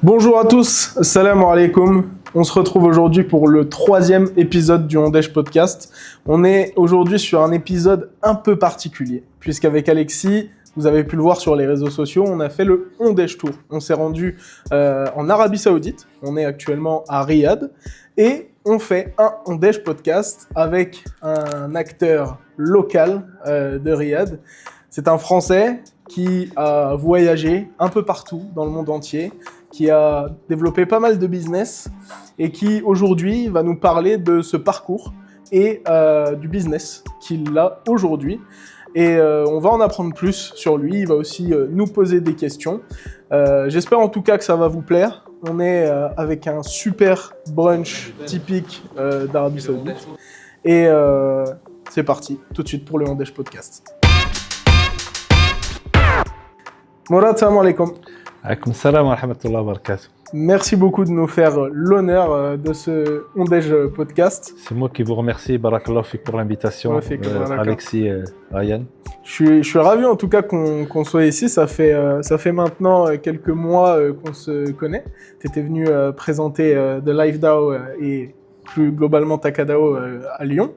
Bonjour à tous, salam alaikum. On se retrouve aujourd'hui pour le 3e épisode du Ondesh Podcast. On est aujourd'hui sur un épisode un peu particulier, puisqu'avec Alexis, vous avez pu le voir sur les réseaux sociaux, on a fait le Ondesh Tour. On s'est rendu en Arabie Saoudite, on est actuellement à Riyad, et on fait un Ondesh Podcast avec un acteur local de Riyad. C'est un Français qui a voyagé un peu partout dans le monde entier, qui a développé pas mal de business et qui aujourd'hui va nous parler de ce parcours et du business qu'il a aujourd'hui. Et on va en apprendre plus sur lui, il va aussi nous poser des questions. J'espère en tout cas que ça va vous plaire. On est avec un super brunch typique d'Arabie Saoudite. Et c'est parti, tout de suite pour le Ondesh Podcast. Mourad, salam alaikum. Alaykoum salam wa rahmatullahi wa barakatuh. Merci beaucoup de nous faire l'honneur de ce Ondej podcast. C'est moi qui vous remercie, barakallahu fik pour l'invitation, Alexis et Ryan. Je suis ravi en tout cas qu'on soit ici, ça fait maintenant quelques mois qu'on se connaît. Tu étais venu présenter The Live DAO et plus globalement Takadao à Lyon.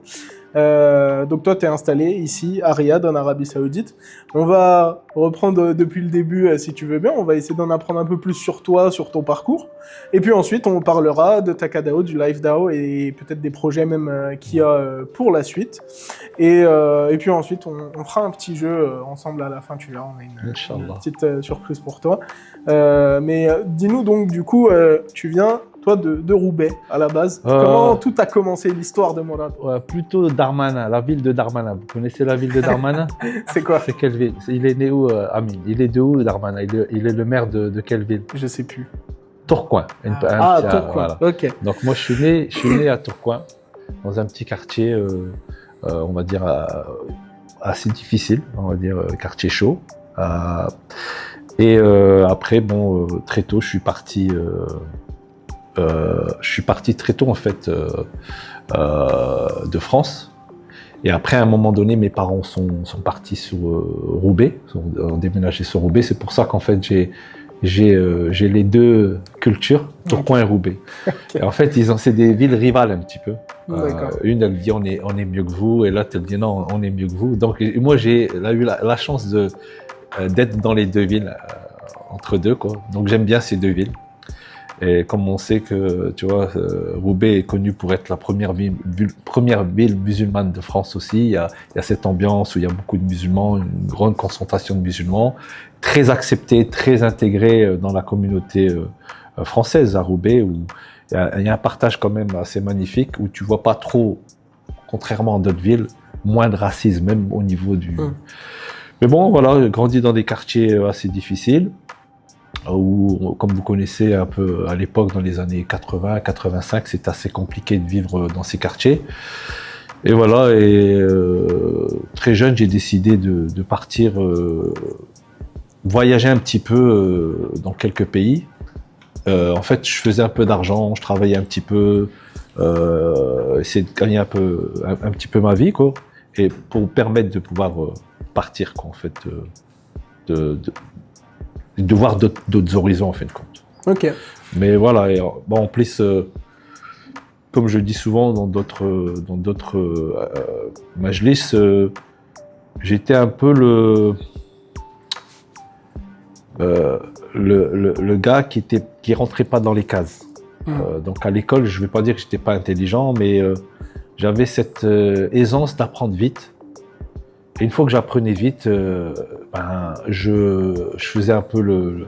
Donc toi, tu es installé ici à Riyad, en Arabie Saoudite. On va reprendre depuis le début, si tu veux bien. On va essayer d'en apprendre un peu plus sur toi, sur ton parcours. Et puis ensuite, on parlera de Takadao, du Live DAO et peut-être des projets même qu'il y a pour la suite. Et puis ensuite, on fera un petit jeu ensemble à la fin. Tu verras, on a une petite surprise pour toi. Mais dis-nous donc, du coup, tu viens... Toi, de Roubaix, à la base. Comment tout a commencé, l'histoire de Mourad? Plutôt Darmanin, la ville de Darmanin. Vous connaissez la ville de Darmanin? C'est quoi? C'est quelle ville? Il est né où, Amin? Il est de où, Darmanin? Il est le maire de quelle ville? Je sais plus. Tourcoing. Tourcoing, voilà. Ok. Donc moi, je suis né à Tourcoing, dans un petit quartier, on va dire, assez difficile, on va dire, quartier chaud. Et après, bon, très tôt, je suis parti très tôt en fait de France, et après à un moment donné mes parents sont partis sur Roubaix, ont déménagé sur Roubaix. C'est pour ça qu'en fait j'ai les deux cultures, Tourcoing et Roubaix. Okay. Et en fait c'est des villes rivales un petit peu. Une elle dit on est mieux que vous, et l'autre elle dit non, on est mieux que vous. Donc moi j'ai eu la chance d'être dans les deux villes, entre deux quoi. Donc j'aime bien ces deux villes. Et comme on sait que, tu vois, Roubaix est connu pour être la première ville musulmane de France aussi, il y a cette ambiance où il y a beaucoup de musulmans, une grande concentration de musulmans, très acceptés, très intégrés dans la communauté française à Roubaix, où il y a un partage quand même assez magnifique, où tu vois pas trop, contrairement à d'autres villes, moins de racisme, même au niveau du... Mais bon, voilà, j'ai grandi dans des quartiers assez difficiles, où, comme vous connaissez un peu à l'époque, dans les années 80-85, c'est assez compliqué de vivre dans ces quartiers. Et voilà, et très jeune, j'ai décidé de partir voyager un petit peu dans quelques pays. En fait, je faisais un peu d'argent, je travaillais un petit peu, essayer de gagner un petit peu ma vie, quoi, et pour me permettre de pouvoir partir, quoi, en fait, de voir d'autres horizons en fin de compte. Ok. Mais voilà, et, bon, en plus, comme je dis souvent dans d'autres majlis, j'étais un peu le gars qui rentrait pas dans les cases. Donc à l'école, je vais pas dire que j'étais pas intelligent, mais j'avais cette aisance d'apprendre vite. Et une fois que j'apprenais vite, je faisais un peu le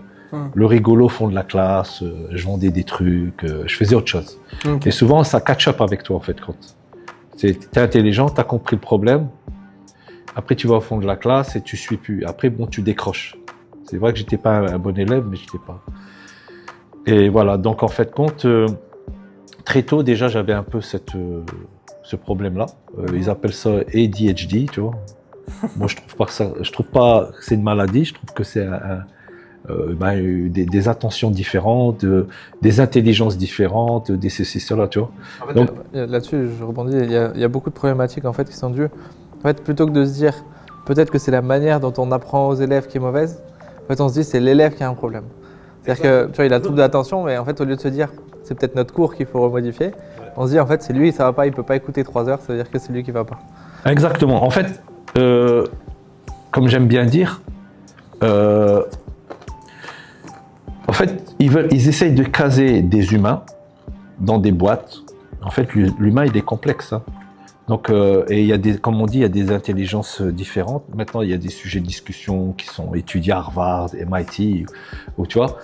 rigolo au fond de la classe, je vendais des trucs, je faisais autre chose. Okay. Et souvent, ça catch up avec toi, en fait. Quand t'es intelligent, t'as compris le problème. Après, tu vas au fond de la classe et tu suis plus. Après, bon, tu décroches. C'est vrai que j'étais pas un bon élève, mais j'étais pas. Et voilà, donc en fait, très tôt, déjà, j'avais un peu ce problème-là. Ils appellent ça ADHD, tu vois. Moi, je trouve pas que c'est une maladie. Je trouve que c'est des attentions différentes, des intelligences différentes, des ceci, cela, tu vois. En fait, donc, là-dessus, je rebondis. Il y a beaucoup de problématiques en fait qui sont dues. En fait, plutôt que de se dire peut-être que c'est la manière dont on apprend aux élèves qui est mauvaise, en fait, on se dit c'est l'élève qui a un problème. C'est-à-dire que tu vois, il a le trouble d'attention, mais en fait, au lieu de se dire c'est peut-être notre cours qu'il faut remodifier, on se dit en fait c'est lui, ça va pas, il peut pas écouter 3 heures, ça veut dire que c'est lui qui va pas. Exactement. En fait, comme j'aime bien dire, en fait, ils essayent de caser des humains dans des boîtes. En fait, l'humain, il est complexe. Hein. Donc, et il y a des, comme on dit, il y a des intelligences différentes. Maintenant, il y a des sujets de discussion qui sont étudiés à Harvard, MIT, ou tu vois,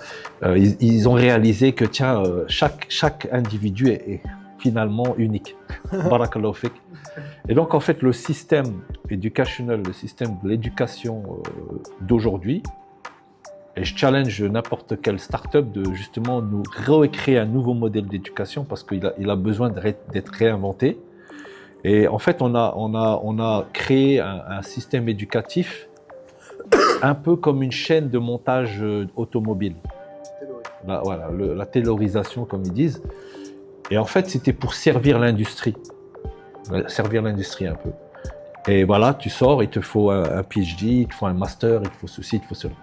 ils ont réalisé que tiens, chaque individu est finalement unique. Barakallahu fik. Et donc, en fait, le système éducationnel, le système de l'éducation d'aujourd'hui, et je challenge n'importe quelle start-up de justement nous recréer un nouveau modèle d'éducation parce qu'il a besoin d'être réinventé. Et en fait, on a créé un système éducatif un peu comme une chaîne de montage automobile. La taylorisation, comme ils disent. Et en fait, c'était pour servir l'industrie un peu. Et voilà, tu sors, il te faut un PhD, il te faut un master, il te faut ceci, il te faut cela.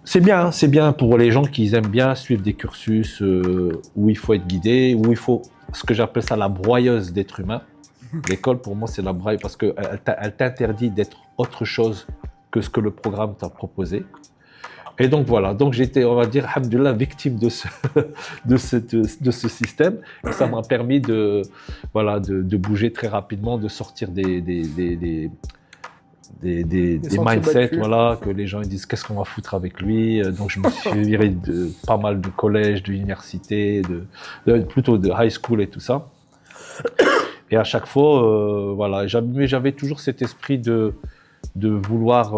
C'est bien pour les gens qui aiment bien suivre des cursus où il faut être guidé, où il faut, ce que j'appelle ça la broyeuse d'être humain. L'école, pour moi, c'est la broyeuse parce qu'elle t'interdit d'être autre chose que ce que le programme t'a proposé. Et donc voilà, donc j'étais, on va dire, alhamdoulilah, victime de ce système. Et ça m'a permis de bouger très rapidement, de sortir des mindsets, voilà, que les gens ils disent qu'est-ce qu'on va foutre avec lui. Donc je me suis viré de pas mal de collèges, d'universités, plutôt de high school et tout ça. Et à chaque fois, voilà, j'avais toujours cet esprit de vouloir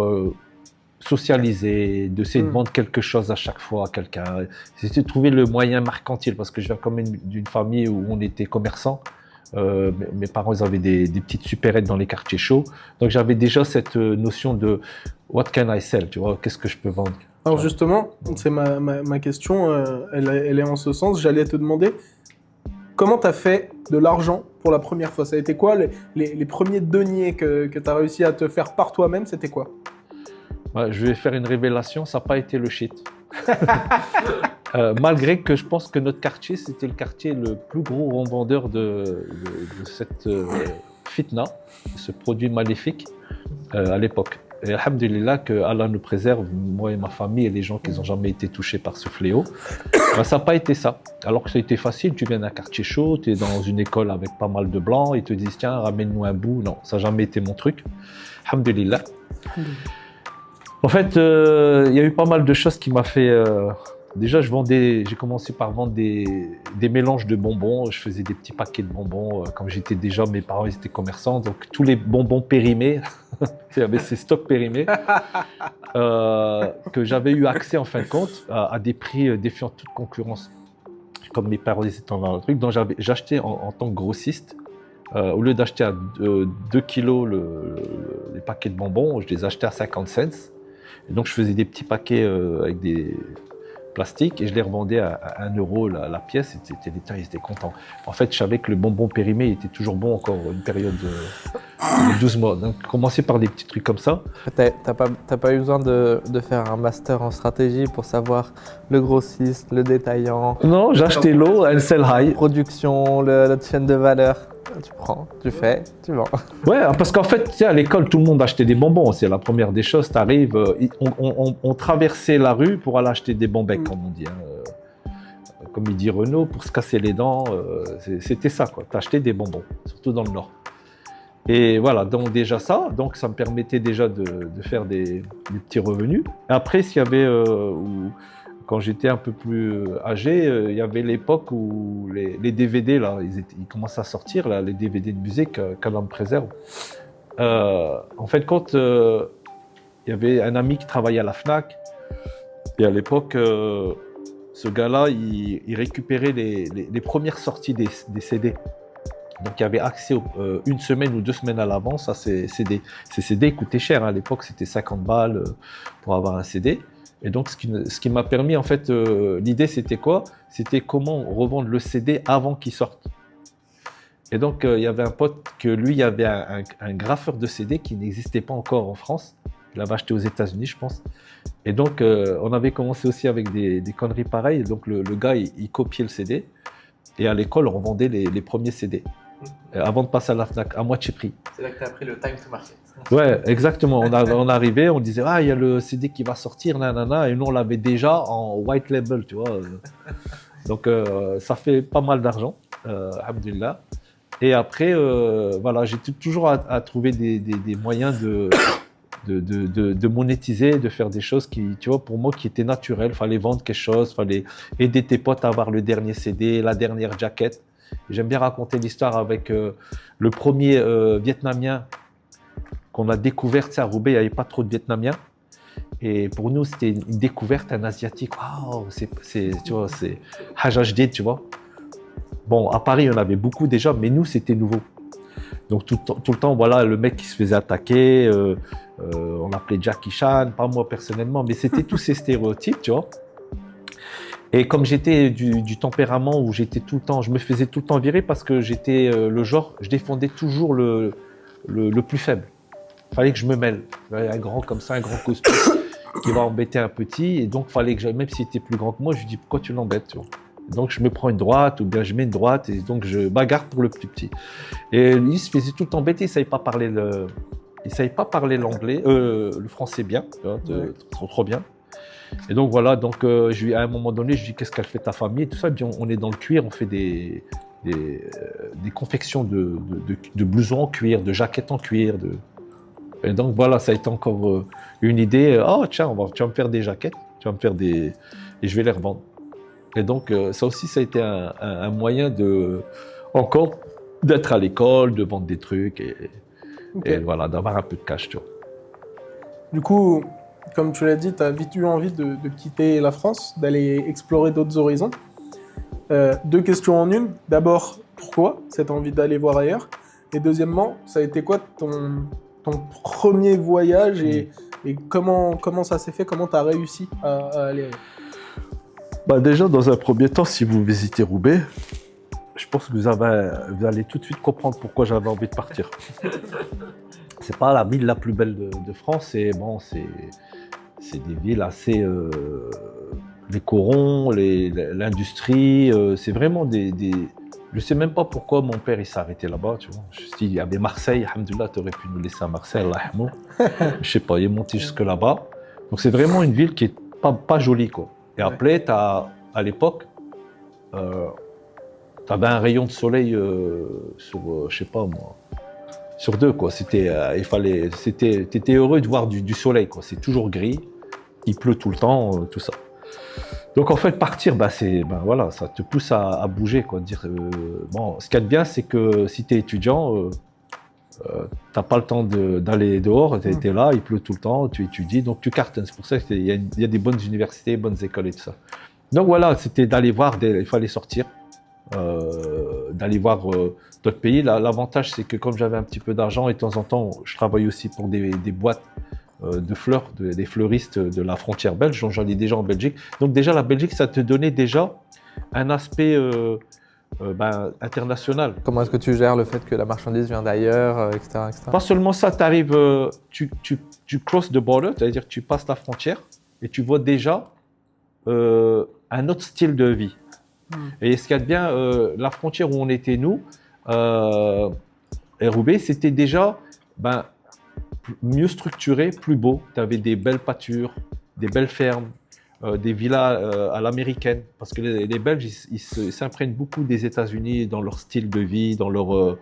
socialiser, d'essayer de vendre quelque chose à chaque fois à quelqu'un. C'était de trouver le moyen mercantile parce que je viens quand même d'une famille où on était commerçants. Mes parents ils avaient des petites supérettes dans les quartiers chauds, donc j'avais déjà cette notion de what can I sell, tu vois, qu'est-ce que je peux vendre. Alors justement, c'est ma question, elle est en ce sens. J'allais te demander comment tu as fait de l'argent pour la première fois. Ça a été quoi les premiers deniers que tu as réussi à te faire par toi-même, c'était quoi? Je vais faire une révélation, ça n'a pas été le shit. Malgré que je pense que notre quartier, c'était le quartier le plus gros revendeur de cette fitna, ce produit maléfique à l'époque. Et alhamdulillah que Allah nous préserve, moi et ma famille et les gens qui n'ont jamais été touchés par ce fléau. Ça n'a pas été ça. Alors que ça a été facile, tu viens d'un quartier chaud, tu es dans une école avec pas mal de blancs, ils te disent tiens, ramène-nous un bout. Non, ça n'a jamais été mon truc. Alhamdulillah. En fait, il y a eu pas mal de choses qui m'a fait... Déjà, j'ai commencé par vendre des mélanges de bonbons. Je faisais des petits paquets de bonbons. Comme j'étais déjà, mes parents ils étaient commerçants, donc tous les bonbons périmés, il y avait ces stocks périmés, que j'avais eu accès en fin de compte à des prix défiant toute concurrence. Comme mes parents étaient dans le truc, donc j'achetais en tant que grossiste. Au lieu d'acheter à 2 kilos les paquets de bonbons, je les achetais à 50 cents. Et donc je faisais des petits paquets avec des plastiques et je les revendais à 1 euro la pièce. Et les gens ils étaient contents. En fait, je savais que le bonbon périmé était toujours bon encore une période de 12 mois. Donc commencer par des petits trucs comme ça. T'as pas eu besoin de faire un master en stratégie pour savoir le grossiste, le détaillant. Non, j'achetais l'eau, elle sell high. Production, la chaîne de valeur. Tu prends, tu fais, tu vends. Ouais, parce qu'en fait, tu sais, à l'école, tout le monde achetait des bonbons. C'est la première des choses. T'arrives, on traversait la rue pour aller acheter des bonbecs, comme on dit. Hein. Comme il dit Renaud, pour se casser les dents, c'était ça, quoi. T'achetais des bonbons, surtout dans le Nord. Et voilà, donc déjà ça, donc ça me permettait déjà de faire des petits revenus. Et après, s'il y avait... quand j'étais un peu plus âgé, il y avait l'époque où les DVD, là, ils commençaient à sortir, là, les DVD de musique, qu'Allah me préserve. En fait, quand il y avait un ami qui travaillait à la Fnac, et à l'époque, ce gars-là, il récupérait les premières sorties des CD. Donc il y avait accès 1 semaine ou 2 semaines à l'avance à ces CD. Ces CD coûtaient cher, hein. À l'époque, c'était 50 balles pour avoir un CD. Et donc, ce qui m'a permis, en fait, l'idée, c'était quoi? C'était comment revendre le CD avant qu'il sorte. Et donc, il y avait un pote que lui, il y avait un graffeur de CD qui n'existait pas encore en France. Il l'avait acheté aux États-Unis, je pense. Et donc, on avait commencé aussi avec des conneries pareilles. Donc, le gars, il copiait le CD. Et à l'école, on vendait les premiers CD. Avant de passer à la Fnac, à moitié prix. C'est là que tu as appris le time to market. Ouais, exactement. On arrivait, on disait, ah, il y a le CD qui va sortir, nanana. Et nous, on l'avait déjà en white label, tu vois. Donc, ça fait pas mal d'argent, alhamdoulilah. Et après, voilà, j'étais toujours à trouver des moyens de monétiser, de faire des choses qui, tu vois, pour moi, qui étaient naturelles. Fallait vendre quelque chose, fallait aider tes potes à avoir le dernier CD, la dernière jaquette. Et j'aime bien raconter l'histoire avec le premier Vietnamien qu'on a découvert. Tu sais, à Roubaix, il n'y avait pas trop de Vietnamiens. Et pour nous, c'était une découverte, un Asiatique. Waouh, tu vois, c'est Haja Jdid, tu vois. Bon, à Paris, il y en avait beaucoup déjà, mais nous, c'était nouveau. Donc, tout le temps, voilà, le mec qui se faisait attaquer, on l'appelait Jackie Chan, pas moi personnellement, mais c'était tous ces stéréotypes, tu vois. Et comme j'étais du tempérament où j'étais tout le temps, je me faisais tout le temps virer parce que j'étais le genre, je défendais toujours le plus faible. Fallait que je me mêle. Un grand comme ça, un grand costaud qui va embêter un petit, et donc fallait que même s'il était plus grand que moi, je lui dis pourquoi tu l'embêtes, tu vois. Donc je me prends une droite ou bien je mets une droite et donc je bagarre pour le plus petit. Et lui il se faisait tout embêter, il savait pas parler l'anglais, le français bien, tu vois, trop bien. Et donc voilà, donc à un moment donné, je lui dis qu'est-ce qu'elle fait ta famille et tout ça. Et puis on est dans le cuir, on fait des confections de blousons en cuir, de jaquettes en cuir. Et donc voilà, ça a été encore une idée. Oh tiens, tu vas me faire des jaquettes, et je vais les revendre. Et donc ça aussi, ça a été un moyen d'être à l'école, de vendre des trucs et voilà, d'avoir un peu de cash, tu vois. Du coup, comme tu l'as dit, tu as vite eu envie de quitter la France, d'aller explorer d'autres horizons. Deux questions en une. D'abord, pourquoi cette envie d'aller voir ailleurs? Et deuxièmement, ça a été quoi ton premier voyage et comment ça s'est fait? Comment tu as réussi à aller ailleurs? Bah déjà, dans un premier temps, si vous visitez Roubaix, je pense que vous allez tout de suite comprendre pourquoi j'avais envie de partir. C'est pas la ville la plus belle de France, et bon, c'est des villes assez... les corons, l'industrie, c'est vraiment Je sais même pas pourquoi mon père il s'est arrêté là-bas, tu vois. Je dis, il y avait Marseille, alhamdoulilah, t'aurais pu nous laisser à Marseille, Allah yahmou. Je sais pas, il est monté jusque là-bas. Donc c'est vraiment une ville qui est pas jolie, quoi. Et après, à l'époque, t'avais un rayon de soleil sur, je sais pas moi, sur deux, quoi. T'étais heureux de voir du soleil, quoi. C'est toujours gris, il pleut tout le temps, tout ça. Donc en fait, partir, voilà, ça te pousse à bouger, quoi. Bon, ce qu'il y a de bien, c'est que si tu es étudiant, t'as pas le temps d'aller dehors, tu es là, il pleut tout le temps, tu étudies, donc tu cartonnes. C'est pour ça qu'il y a des bonnes universités, bonnes écoles et tout ça. Donc voilà, c'était d'aller voir, il fallait sortir, d'aller voir d'autres pays. L'avantage, c'est que comme j'avais un petit peu d'argent et de temps en temps, je travaillais aussi pour des boîtes de fleurs, des fleuristes de la frontière belge, donc j'en ai déjà en Belgique. Donc déjà, la Belgique, ça te donnait déjà un aspect international. Comment est-ce que tu gères le fait que la marchandise vient d'ailleurs, etc., etc. Pas seulement ça, tu arrives, tu cross the border, c'est-à-dire tu passes la frontière et tu vois déjà un autre style de vie. Et ce qu'il y a de bien, la frontière où on était nous, et Roubaix, c'était déjà mieux structuré, plus beau. Tu avais des belles pâtures, des belles fermes, des villas à l'américaine. Parce que les Belges, ils s'imprègnent beaucoup des États-Unis dans leur style de vie, dans leur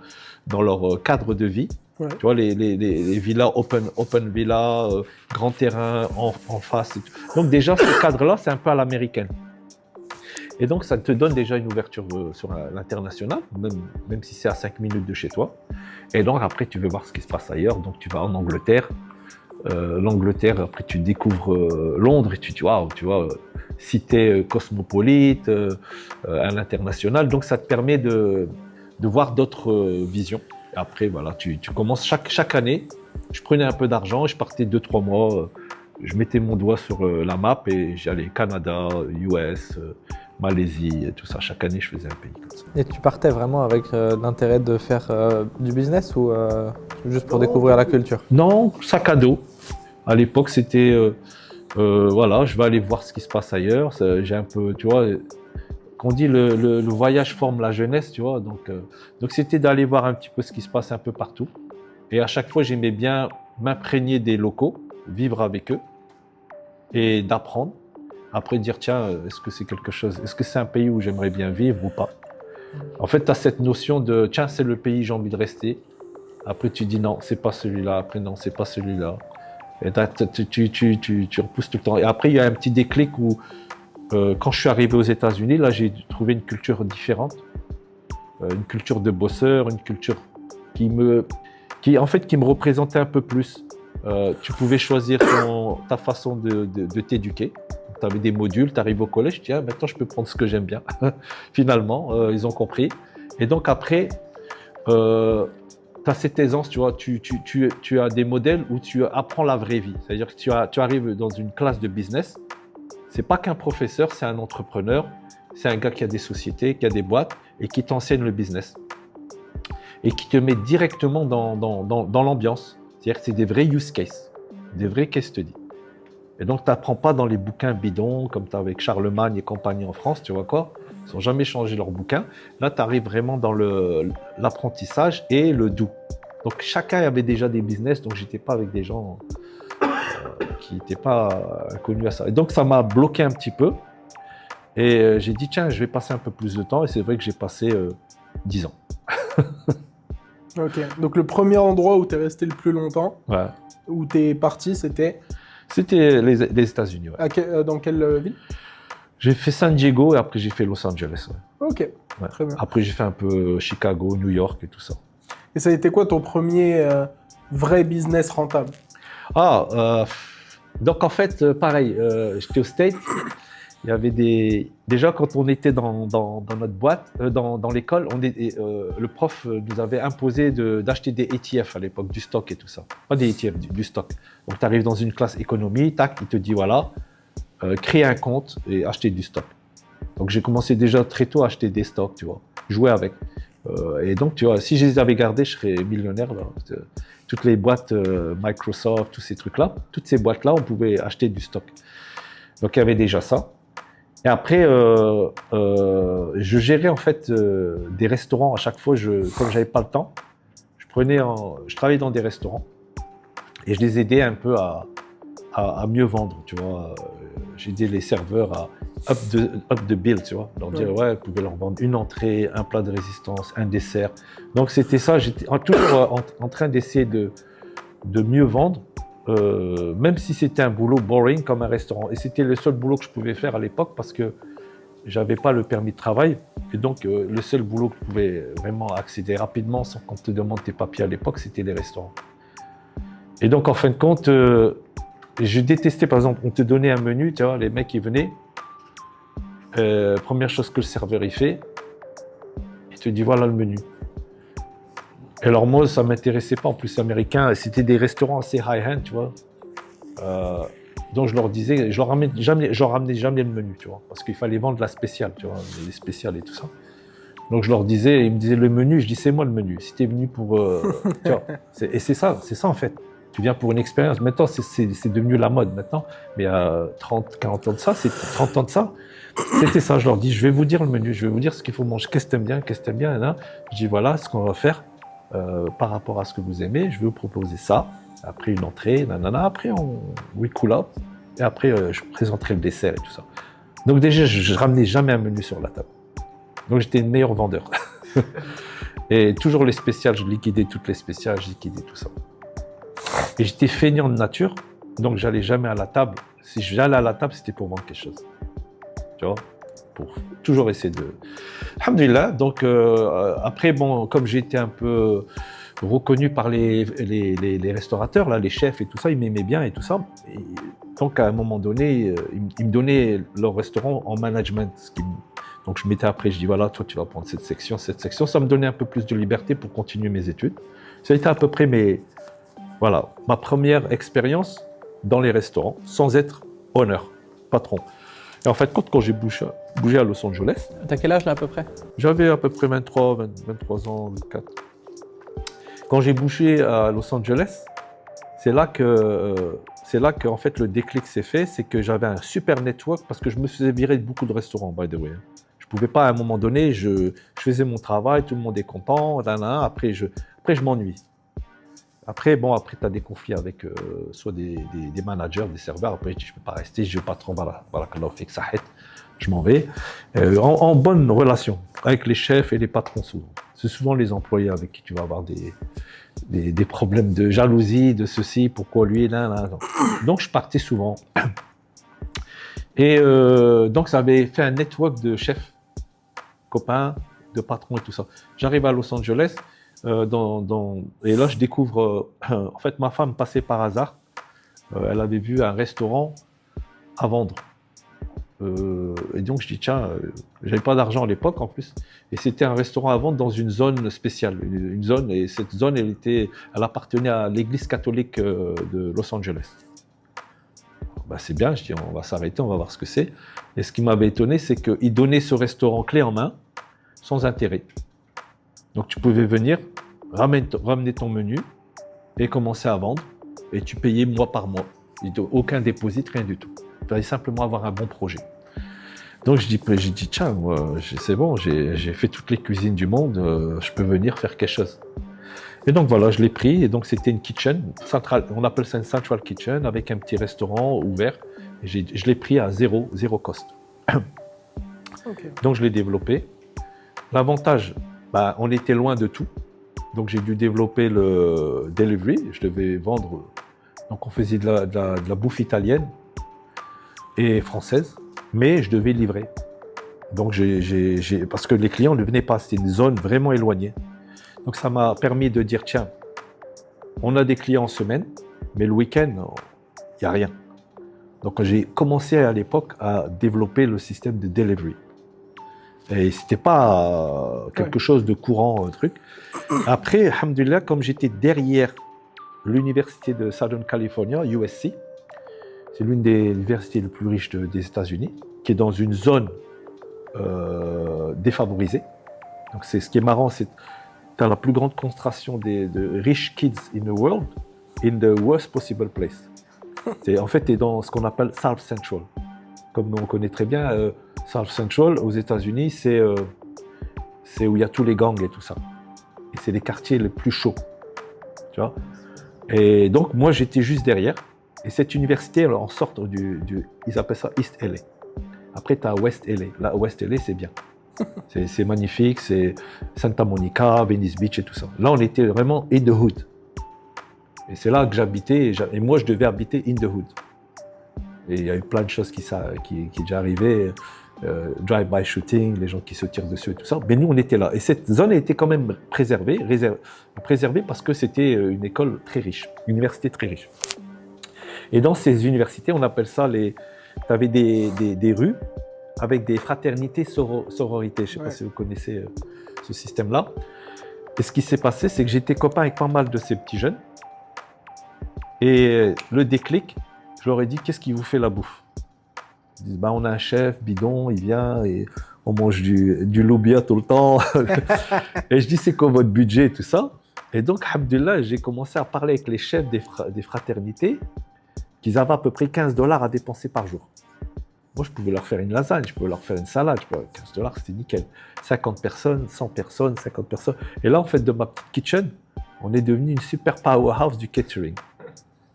cadre de vie. Ouais. Tu vois, les villas open villa, grand terrain en face. Et tout. Donc déjà, ce cadre-là, c'est un peu à l'américaine. Et donc, ça te donne déjà une ouverture sur l'international, même si c'est à 5 minutes de chez toi. Et donc, après, tu veux voir ce qui se passe ailleurs. Donc, tu vas en Angleterre. L'Angleterre, après, tu découvres Londres et tu vois, cité cosmopolite, à l'international. Donc, ça te permet de voir d'autres visions. Et après, voilà, tu commences chaque année. Je prenais un peu d'argent, je partais 2-3 mois. Je mettais mon doigt sur la map et j'allais Canada, US, Malaisie, tout ça. Chaque année, je faisais un pays comme ça. Et tu partais vraiment avec l'intérêt de faire du business ou juste pour découvrir la culture? Non, sac à dos. À l'époque, c'était Voilà, je vais aller voir ce qui se passe ailleurs. J'ai un peu, tu vois, qu'on dit le voyage forme la jeunesse, tu vois. Donc c'était d'aller voir un petit peu ce qui se passe un peu partout. Et à chaque fois, j'aimais bien m'imprégner des locaux, vivre avec eux et d'apprendre. Après dire, tiens, est-ce que c'est quelque chose, est-ce que c'est un pays où j'aimerais bien vivre ou pas? En fait, tu as cette notion de, tiens, c'est le pays, j'ai envie de rester. Après, tu dis, non, c'est pas celui-là. Après, non, c'est pas celui-là. Et tu repousses tout le temps. Et après, il y a un petit déclic où, quand je suis arrivé aux États-Unis, là, j'ai trouvé une culture différente. Une culture de bosseur, une culture qui me représentait un peu plus. Tu pouvais choisir ta façon de t'éduquer. Tu avais des modules, tu arrives au collège, tu dis, maintenant je peux prendre ce que j'aime bien. Finalement, ils ont compris. Et donc après, tu as cette aisance, tu vois, tu as des modèles où tu apprends la vraie vie. C'est-à-dire que tu arrives dans une classe de business, c'est pas qu'un professeur, c'est un entrepreneur, c'est un gars qui a des sociétés, qui a des boîtes et qui t'enseigne le business. Et qui te met directement dans l'ambiance. C'est-à-dire que c'est des vrais use cases, des vrais case studies. Et donc, tu n'apprends pas dans les bouquins bidons, comme tu as avec Charlemagne et compagnie en France, tu vois quoi? Ils n'ont jamais changé leurs bouquins. Là, tu arrives vraiment dans l'apprentissage et le doux. Donc, chacun avait déjà des business, donc je n'étais pas avec des gens qui n'étaient pas inconnus à ça. Et donc, ça m'a bloqué un petit peu. Et j'ai dit, tiens, je vais passer un peu plus de temps. Et c'est vrai que j'ai passé 10 ans. Ok, donc le premier endroit où tu es resté le plus longtemps, Ouais. où tu es parti, c'était C'était les États-Unis. Ouais. dans quelle ville? J'ai fait San Diego et après j'ai fait Los Angeles. Ouais. Ok, Ouais. très bien. Après j'ai fait un peu Chicago, New York et tout ça. Et ça a été quoi ton premier vrai business rentable? Donc en fait, pareil, j'étais au States. Il y avait déjà quand on était dans notre boîte, dans l'école, le prof nous avait imposé d'acheter des ETF à l'époque, du stock et tout ça. Pas des ETF, du stock. Donc tu arrives dans une classe économie, tac, il te dit voilà, crée un compte et acheter du stock. Donc j'ai commencé déjà très tôt à acheter des stocks, tu vois, jouer avec. Et donc tu vois, si je les avais gardés, je serais millionnaire. Là. Toutes les boîtes Microsoft, tous ces trucs-là, toutes ces boîtes-là, on pouvait acheter du stock. Donc il y avait déjà ça. Et après, je gérais en fait des restaurants à chaque fois. Comme j'avais pas le temps, je travaillais dans des restaurants et je les aidais un peu à mieux vendre. Tu vois, j'aidais les serveurs à up the bill, tu vois, leur dire ouais, vous pouvez leur vendre une entrée, un plat de résistance, un dessert. Donc c'était ça. J'étais toujours en train d'essayer de mieux vendre. Même si c'était un boulot boring comme un restaurant. Et c'était le seul boulot que je pouvais faire à l'époque parce que j'avais pas le permis de travail. Et donc, le seul boulot que je pouvais vraiment accéder rapidement sans qu'on te demande tes papiers à l'époque, c'était les restaurants. Et donc, en fin de compte, je détestais, par exemple, on te donnait un menu, tu vois, les mecs, ils venaient. Première chose que le serveur, il fait, il te dit, voilà le menu. Et alors moi, ça ne m'intéressait pas, en plus américain, c'était des restaurants assez high-end, tu vois. Donc je leur disais, je leur ramenais jamais le menu, tu vois, parce qu'il fallait vendre la spéciale, tu vois, les spéciales et tout ça. Donc je leur disais, ils me disaient le menu, je dis c'est moi le menu, si tu es venu pour... tu vois, et c'est ça en fait. Tu viens pour une expérience. Maintenant, c'est devenu la mode maintenant, mais il y a 30, 40 ans de ça, 30 ans de ça, c'était ça. Je leur dis, je vais vous dire le menu, je vais vous dire ce qu'il faut manger, qu'est-ce que t'aimes bien, et là, je dis voilà ce qu'on va faire. Par rapport à ce que vous aimez, je vais vous proposer ça. Après une entrée, nanana. Après, we cool up. Et après, je présenterai le dessert et tout ça. Donc déjà, je ramenais jamais un menu sur la table. Donc j'étais le meilleur vendeur. Et toujours les spéciales, je liquidais toutes les spéciales, je liquidais tout ça. Et j'étais feignant de nature, donc j'allais jamais à la table. Si j'allais à la table, c'était pour vendre quelque chose. Tu vois ? Pour toujours essayer de... Alhamdulillah, donc après, bon, comme j'ai été un peu reconnu par les restaurateurs, là, les chefs et tout ça, ils m'aimaient bien et tout ça. Et donc à un moment donné, ils me donnaient leur restaurant en management. Donc je m'étais après, je dis voilà, toi tu vas prendre cette section. Ça me donnait un peu plus de liberté pour continuer mes études. Ça a été à peu près ma première expérience dans les restaurants, sans être honneur, patron. Et en fait, quand j'ai bougé à Los Angeles... T'as quel âge là à peu près? J'avais à peu près 23 ans, 24. Quand j'ai bougé à Los Angeles, c'est là que c'est là qu'en fait le déclic s'est fait, c'est que j'avais un super network parce que je me faisais virer de beaucoup de restaurants, by the way. Je pouvais pas, à un moment donné, je faisais mon travail, tout le monde est content, après je m'ennuie. Après, tu as des conflits avec soit des managers, des serveurs. Après, je dis, je ne peux pas rester, je ne vais pas trop, je m'en vais. En bonne relation avec les chefs et les patrons souvent. C'est souvent les employés avec qui tu vas avoir des problèmes de jalousie, de ceci, pourquoi lui, là. Donc, je partais souvent. Et donc, ça avait fait un network de chefs, copains, de patrons et tout ça. J'arrive à Los Angeles. Et là, je découvre, en fait, ma femme passait par hasard. Elle avait vu un restaurant à vendre. Et donc, je dis, tiens, j'avais pas d'argent à l'époque en plus. Et c'était un restaurant à vendre dans une zone spéciale. Une zone, et cette zone, elle appartenait à l'église catholique de Los Angeles. Bah, c'est bien, je dis, on va s'arrêter, on va voir ce que c'est. Et ce qui m'avait étonné, c'est qu'ils donnaient ce restaurant clé en main, sans intérêt. Donc tu pouvais venir, ramener ton menu et commencer à vendre. Et tu payais mois par mois. Aucun dépôt, rien du tout. Il fallait simplement avoir un bon projet. Donc je dis tiens, c'est bon, j'ai fait toutes les cuisines du monde, je peux venir faire quelque chose. Et donc voilà, je l'ai pris. Et donc c'était une kitchen, on appelle ça une central kitchen, avec un petit restaurant ouvert. Et je l'ai pris à zéro cost. Okay. Donc je l'ai développé. L'avantage, on était loin de tout, donc j'ai dû développer le delivery. Je devais vendre, donc on faisait de la bouffe italienne et française, mais je devais livrer. Donc parce que les clients ne venaient pas, c'était une zone vraiment éloignée. Donc ça m'a permis de dire tiens, on a des clients en semaine, mais le week-end, il n'y a rien. Donc j'ai commencé à l'époque à développer le système de delivery. Et c'était pas quelque chose de courant, un truc. Après, alhamdoulilah, comme j'étais derrière l'université de Southern California, USC, c'est l'une des universités les plus riches des États-Unis, qui est dans une zone défavorisée. Donc c'est ce qui est marrant, c'est tu as la plus grande concentration de rich kids in the world, in the worst possible place. En fait, tu es dans ce qu'on appelle South Central. Comme on connaît très bien, South Central aux États-Unis, c'est où il y a tous les gangs et tout ça. Et c'est les quartiers les plus chauds. Tu vois. Et donc, moi, j'étais juste derrière. Et cette université, en sorte ils appellent ça East LA. Après, tu as West LA. Là, West LA, c'est bien. C'est magnifique, c'est Santa Monica, Venice Beach et tout ça. Là, on était vraiment in the hood. Et c'est là que j'habitais. Et moi, je devais habiter in the hood. Et il y a eu plein de choses qui est déjà arrivé. Drive-by shooting, les gens qui se tirent dessus et tout ça. Mais nous, on était là. Et cette zone a été quand même préservée parce que c'était une école très riche, une université très riche. Et dans ces universités, on appelle ça tu avais des rues avec des fraternités, sororités. Je ne sais pas si vous connaissez ce système-là. Et ce qui s'est passé, c'est que j'étais copain avec pas mal de ces petits jeunes. Et le déclic, je leur ai dit, qu'est-ce qui vous fait la bouffe? Ils disent, on a un chef bidon, il vient et on mange du lobia tout le temps. Et je dis, c'est quoi votre budget et tout ça? Et donc, alhamdoulilah, j'ai commencé à parler avec les chefs des fraternités qu'ils avaient à peu près $15 à dépenser par jour. Moi, je pouvais leur faire une lasagne, je pouvais leur faire une salade. $15, c'était nickel. 50 personnes, 100 personnes, 50 personnes. Et là, en fait, de ma petite kitchen, on est devenu une super powerhouse du catering.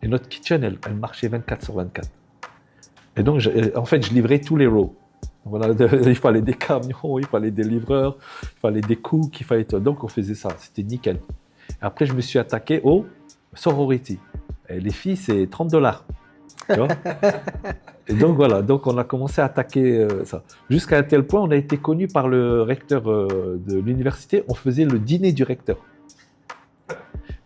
Et notre kitchen, elle marchait 24/24. Et donc, en fait, je livrais tous les rows. Voilà, il fallait des camions, il fallait des livreurs, il fallait des cooks, il fallait tout. Donc, on faisait ça, c'était nickel. Et après, je me suis attaqué au sorority. Et les filles, c'est $30. Tu vois. Et donc, voilà, donc on a commencé à attaquer ça. Jusqu'à un tel point, on a été connu par le recteur de l'université, on faisait le dîner du recteur.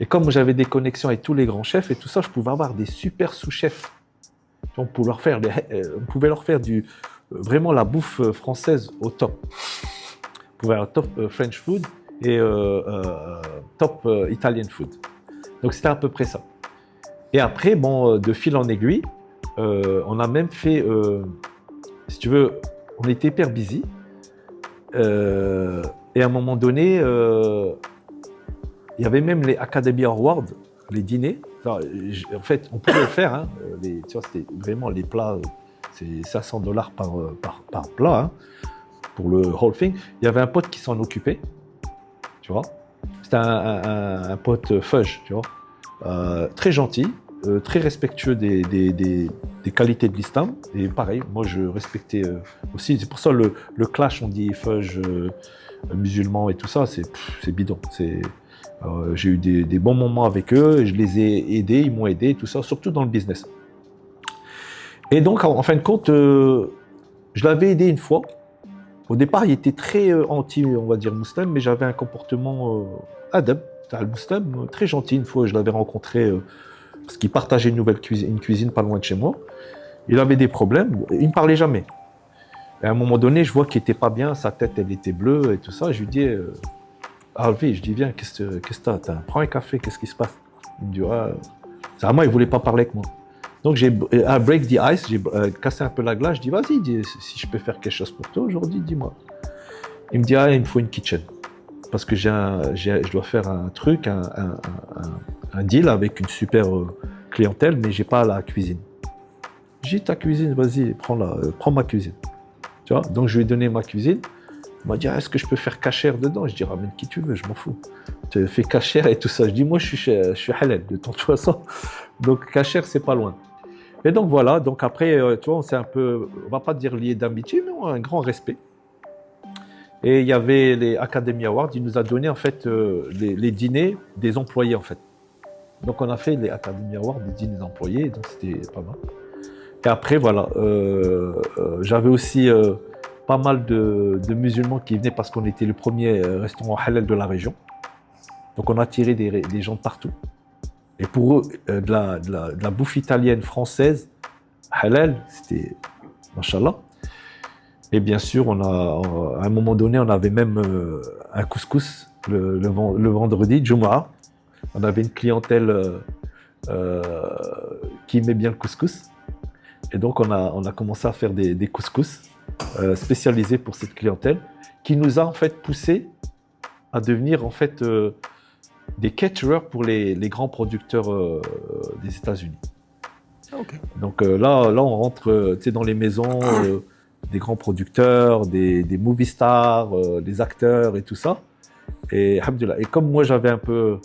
Et comme j'avais des connexions avec tous les grands chefs et tout ça, je pouvais avoir des super sous-chefs. On pouvait leur faire vraiment la bouffe française au top. On pouvait avoir top French food et top Italian food. Donc c'était à peu près ça. Et après, de fil en aiguille, on a même fait, si tu veux, on était hyper busy. Et à un moment donné, il y avait même les Academy Awards, les dîners. Ça, en fait, on pouvait le faire. Hein, tu vois, c'était vraiment les plats, c'est $500 par plat hein, pour le whole thing. Il y avait un pote qui s'en occupait, tu vois. C'était un pote fudge, tu vois. Très gentil, très respectueux des qualités de l'islam. Et pareil, moi je respectais aussi. C'est pour ça le clash, on dit fudge musulman et tout ça, c'est bidon. J'ai eu des bons moments avec eux, je les ai aidés, ils m'ont aidé, tout ça, surtout dans le business. Et donc, en fin de compte, je l'avais aidé une fois. Au départ, il était très anti, on va dire, musulman, mais j'avais un comportement adab, musulman, très gentil. Une fois, je l'avais rencontré parce qu'il partageait une cuisine pas loin de chez moi. Il avait des problèmes, il ne parlait jamais. Et à un moment donné, je vois qu'il n'était pas bien, sa tête, elle était bleue et tout ça. Je lui dis, Harvey, je dis, viens, qu'est-ce que t'as? Prends un café, qu'est-ce qui se passe? Il me dit, ouais. C'est à moi, il ne voulait pas parler avec moi. Donc, j'ai break the ice, j'ai cassé un peu la glace. Je dis, vas-y, si je peux faire quelque chose pour toi aujourd'hui, dis-moi. Il me dit, il me faut une kitchen. Parce que je dois faire un truc, un deal avec une super clientèle, mais je n'ai pas la cuisine. J'ai dit, ta cuisine, vas-y, prends ma cuisine. Tu vois? Donc, je lui ai donné ma cuisine. Il m'a dit, est-ce que je peux faire cachère dedans? Je dis, ramène qui tu veux, je m'en fous. Tu fais cachère et tout ça. Je dis, moi, je suis halal de toute façon. Donc, cachère, c'est pas loin. Et donc, voilà. Donc, après, tu vois, on s'est un peu, on va pas dire lié d'amitié, mais on a un grand respect. Et il y avait les Academy Awards. Il nous a donné, en fait, les dîners des employés, en fait. Donc, on a fait les Academy Awards, des dîners d'employés. Donc, c'était pas mal. Et après, voilà. J'avais aussi pas mal de musulmans qui venaient parce qu'on était le premier restaurant halal de la région. Donc on a attiré des gens de partout. Et pour eux, de la bouffe italienne, française, halal, c'était machallah. Et bien sûr, à un moment donné, on avait même un couscous le vendredi, Jumu'ah. On avait une clientèle qui aimait bien le couscous. Et donc on a commencé à faire des couscous spécialisés pour cette clientèle, qui nous a en fait poussé à devenir en fait des caterers pour les grands producteurs des États-Unis. Okay. Donc là on rentre dans les maisons des grands producteurs, des movie stars, des acteurs et tout ça. Et alhamdoulilah. Et comme moi j'avais un peu,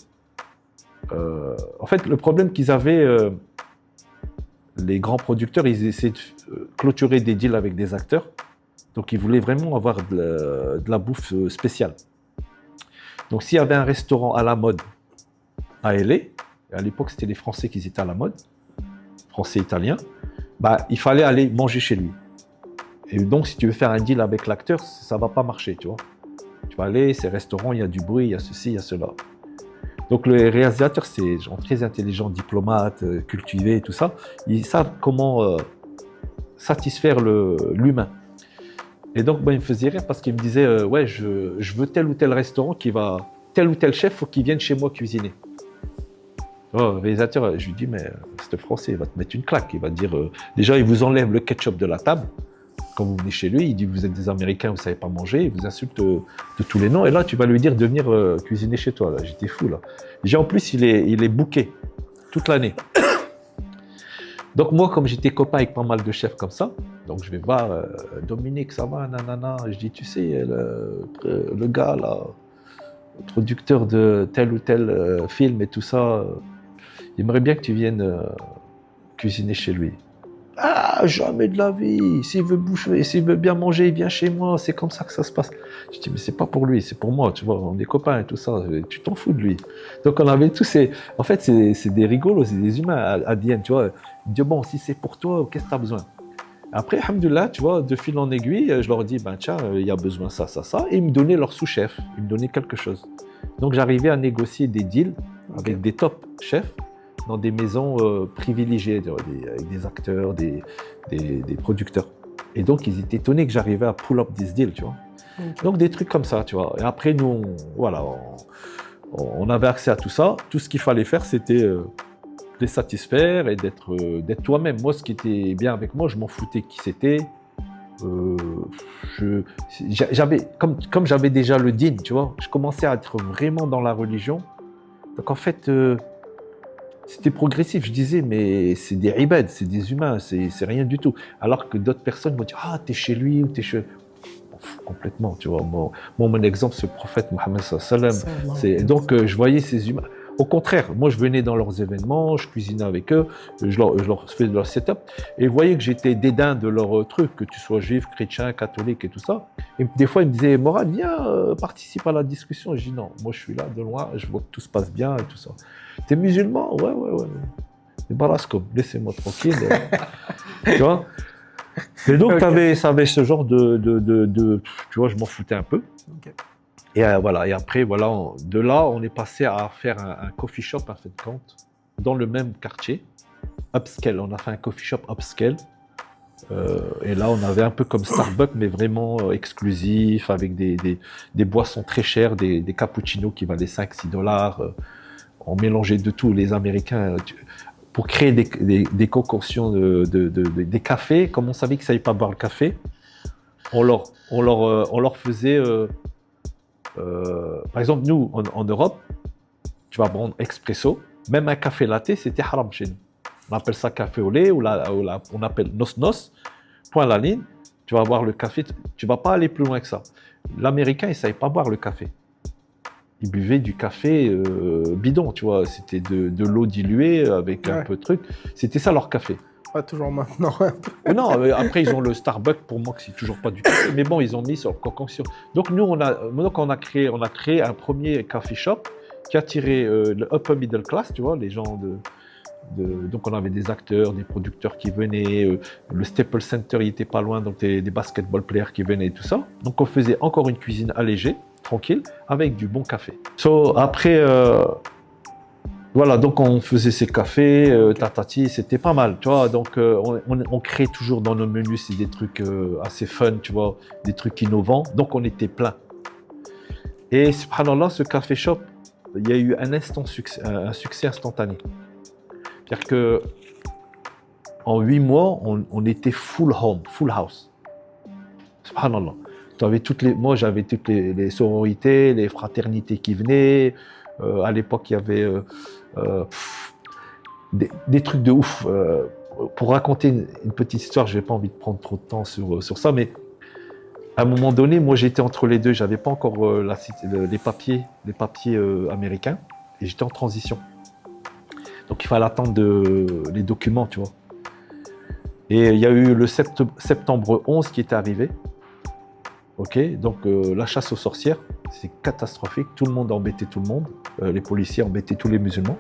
en fait le problème qu'ils avaient, les grands producteurs, ils essaient de clôturer des deals avec des acteurs. Donc, ils voulaient vraiment avoir de la bouffe spéciale. Donc, s'il y avait un restaurant à la mode à LA, à l'époque, c'était les Français qui étaient à la mode, Français, Italiens, bah, il fallait aller manger chez lui. Et donc, si tu veux faire un deal avec l'acteur, ça ne va pas marcher, tu vois. Tu vas aller, ces restaurants, il y a du bruit, il y a ceci, il y a cela. Donc, les réalisateurs, c'est des gens très intelligents, diplomates, cultivés et tout ça. Ils savent comment satisfaire l'humain. Et donc, il me faisait rire parce qu'il me disait ouais, je veux tel ou tel restaurant tel ou tel chef, il faut qu'il vienne chez moi cuisiner. Le réalisateur, je lui dis, mais c'est français, il va te mettre une claque. Il va te dire, déjà, il vous enlève le ketchup de la table. Quand vous venez chez lui, il dit, vous êtes des Américains, vous ne savez pas manger, il vous insulte de tous les noms. Et là, tu vas lui dire de venir cuisiner chez toi. Là. J'étais fou, là. Déjà, en plus, il est booké toute l'année. Donc moi, comme j'étais copain avec pas mal de chefs comme ça, donc je vais voir Dominique, ça va, nanana. Je dis, tu sais, le gars là, le producteur de tel ou tel film et tout ça, il aimerait bien que tu viennes cuisiner chez lui. Ah, jamais de la vie. S'il veut bouffer, s'il veut bien manger, il vient chez moi. C'est comme ça que ça se passe. Je dis, mais c'est pas pour lui, c'est pour moi. Tu vois, on est copains et tout ça. Tu t'en fous de lui. Donc on avait tous ces. En fait, c'est des rigolos, c'est des humains à Dienne, tu vois. Il me dit, bon, si c'est pour toi, qu'est-ce que tu as besoin? Après, alhamdoulilah, tu vois, de fil en aiguille, je leur dis, ben tiens, il y a besoin ça, ça, ça. Et ils me donnaient leur sous-chef. Ils me donnaient quelque chose. Donc j'arrivais à négocier des deals avec des top chefs dans des maisons privilégiées, avec des acteurs, des producteurs. Et donc, ils étaient étonnés que j'arrivais à pull up this deal, tu vois. Okay. Donc, des trucs comme ça, tu vois. Et après, nous, on avait accès à tout ça. Tout ce qu'il fallait faire, c'était les satisfaire et d'être toi-même. Moi, ce qui était bien avec moi, je m'en foutais qui c'était. Comme j'avais déjà le din, tu vois, je commençais à être vraiment dans la religion. Donc, en fait... C'était progressif. Je disais, mais c'est des ibad, c'est des humains, c'est rien du tout. Alors que d'autres personnes vont dire, ah, t'es chez lui ou t'es chez... Complètement, tu vois. Mon exemple, c'est le prophète Mohammed sallallahu alayhi wa sallam. Donc, je voyais ces humains. Au contraire, moi, je venais dans leurs événements, je cuisinais avec eux, je leur faisais leur setup, et vous voyez que j'étais dédain de leurs trucs, que tu sois juif, chrétien, catholique et tout ça. Et des fois, ils me disaient, Morad, viens, participe à la discussion. Je dis non, moi, je suis là de loin, je vois que tout se passe bien et tout ça. T'es musulman? Ouais. Et barasco, laissez-moi tranquille. Tu vois? Et donc, okay. ça avait ce genre tu vois, je m'en foutais un peu. Okay. Et voilà. Et après, voilà, de là, on est passé à faire un coffee shop, en fin de compte, dans le même quartier, upscale. On a fait un coffee shop upscale. Et là, on avait un peu comme Starbucks, mais vraiment exclusif, avec des boissons très chères, des cappuccinos qui valaient $5-6. On mélangeait de tout. Les Américains, pour créer des concoctions, des cafés, comme on savait qu'ils ne savaient pas boire le café, on leur faisait... par exemple, nous, en Europe, tu vas prendre expresso, même un café latte, c'était haram chez nous. On appelle ça café au lait, on appelle nos, point à la ligne, tu vas boire le café, tu ne vas pas aller plus loin que ça. L'Américain, il ne savait pas boire le café. Il buvait du café bidon, tu vois, c'était de l'eau diluée avec un peu de truc. C'était ça leur café. Pas toujours maintenant. Non, après ils ont le Starbucks, pour moi que c'est toujours pas du café, mais bon, ils ont mis sur concoction. Donc nous, on a créé un premier coffee shop qui attirait le upper middle class, tu vois, les gens donc on avait des acteurs, des producteurs qui venaient, le Staples Center il était pas loin, donc des basketball players qui venaient et tout ça. Donc on faisait encore une cuisine allégée, tranquille, avec du bon café. Après, voilà, donc on faisait ces cafés, tatati, c'était pas mal, tu vois. Donc on crée toujours dans nos menus, c'est des trucs assez fun, tu vois, des trucs innovants. Donc on était plein. Et subhanallah, ce café shop, il y a eu un succès instantané. C'est-à-dire que en 8 mois, on était full home, full house. Subhanallah. Moi, j'avais toutes les sororités, les fraternités qui venaient. À l'époque, il y avait des trucs de ouf. Pour raconter une petite histoire, je n'ai pas envie de prendre trop de temps sur ça, mais à un moment donné, moi, j'étais entre les deux. Je n'avais pas encore les papiers américains et j'étais en transition. Donc, il fallait attendre les documents, tu vois. Et il y a eu le septembre 11 qui était arrivé. Ok, donc la chasse aux sorcières, c'est catastrophique. Tout le monde embêtait tout le monde. Les policiers embêtaient tous les musulmans.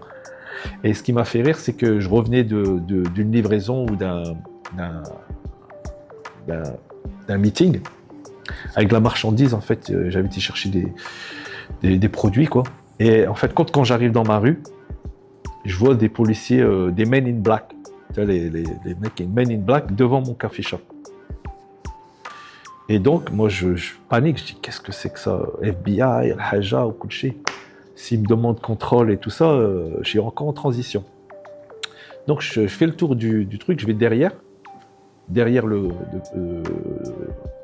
Et ce qui m'a fait rire, c'est que je revenais d'une livraison ou d'un meeting avec la marchandise. En fait, j'avais été chercher des produits, quoi. Et en fait, quand j'arrive dans ma rue, je vois des policiers, des men in black, tu vois, les mecs men in black devant mon café shop. Et donc, moi, je panique, je dis, qu'est-ce que c'est que ça? FBI, Al-Haja ou Kouchi. S'ils me demandent contrôle et tout ça, je suis encore en transition. Donc, je fais le tour du truc, je vais derrière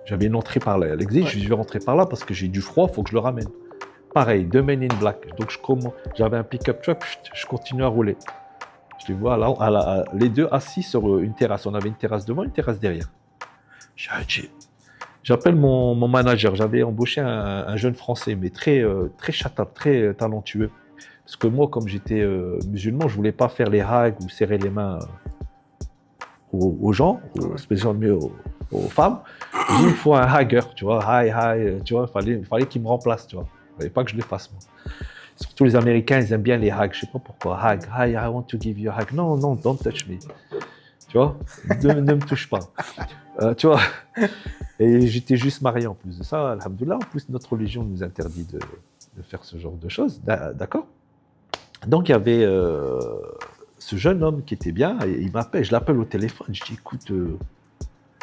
j'avais une entrée par l'exit, je vais rentrer par là parce que j'ai du froid, il faut que je le ramène. Pareil, 2 men in black. Donc, j'avais un pick-up truck, je continue à rouler. Je les vois là, les deux assis sur une terrasse. On avait une terrasse devant, une terrasse derrière. J'appelle mon manager. J'avais embauché un jeune Français, mais très chatable, très talentueux. Parce que moi, comme j'étais musulman, je voulais pas faire les hags ou serrer les mains aux gens, spécialement mieux aux femmes. J'ai dit, il faut un hagger, tu vois, hi, tu vois, il fallait qu'il me remplace, tu vois. Il fallait pas que je les fasse, moi. Surtout les Américains, ils aiment bien les hags. Je sais pas pourquoi. Hag, hi, I want to give you a hug. Non, don't touch me. Tu vois, ne me touche pas. Tu vois. Et j'étais juste marié en plus de ça, alhamdoulilah. En plus, notre religion nous interdit de faire ce genre de choses. D'accord. Donc, il y avait ce jeune homme qui était bien. Et il m'appelle, je l'appelle au téléphone. Je dis, écoute,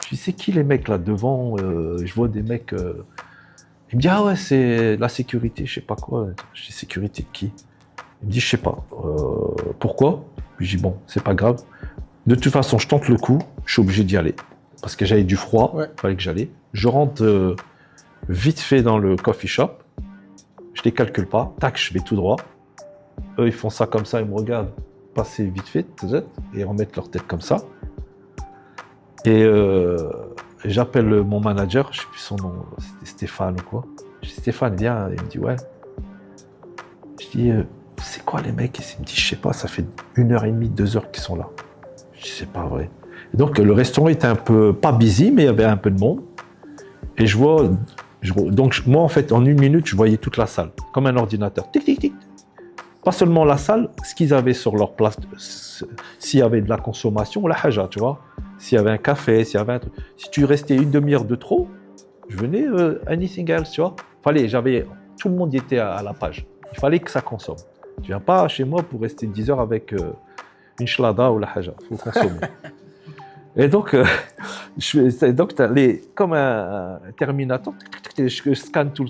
tu sais qui les mecs là devant je vois des mecs. Il me dit, ah ouais, c'est la sécurité, je sais pas quoi. Je dis, sécurité de qui? Il me dit, je sais pas. Pourquoi? Puis je dis, bon, c'est pas grave. De toute façon, je tente le coup, je suis obligé d'y aller. Parce que j'avais du froid, il fallait que j'allais. Je rentre vite fait dans le coffee shop. Je les calcule pas. Tac, je vais tout droit. Eux, ils font ça comme ça, ils me regardent. passer vite fait, peut-être, et remettre leur tête comme ça. Et j'appelle mon manager, je ne sais plus son nom, c'était Stéphane ou quoi. Je dis Stéphane, viens, il me dit ouais. Je dis c'est quoi les mecs? Il me dit je sais pas, ça fait 1h30, 2 heures qu'ils sont là. Je dis c'est pas vrai. Et donc le restaurant était un peu, pas busy, mais il y avait un peu de monde. Et je vois, donc moi en fait en 1 minute je voyais toute la salle, comme un ordinateur. Tic tic tic. Pas seulement la salle, ce qu'ils avaient sur leur place, s'il y avait de la consommation, la haja, tu vois. S'il y avait un café, s'il y avait un truc. Si tu restais 1/2 heure de trop, je venais anything else, tu vois. Tout le monde y était à la page. Il fallait que ça consomme. Tu viens pas chez moi pour rester 10 heures avec une chlada ou la haja. Il faut consommer. Et donc, comme un Terminator, je scanne tout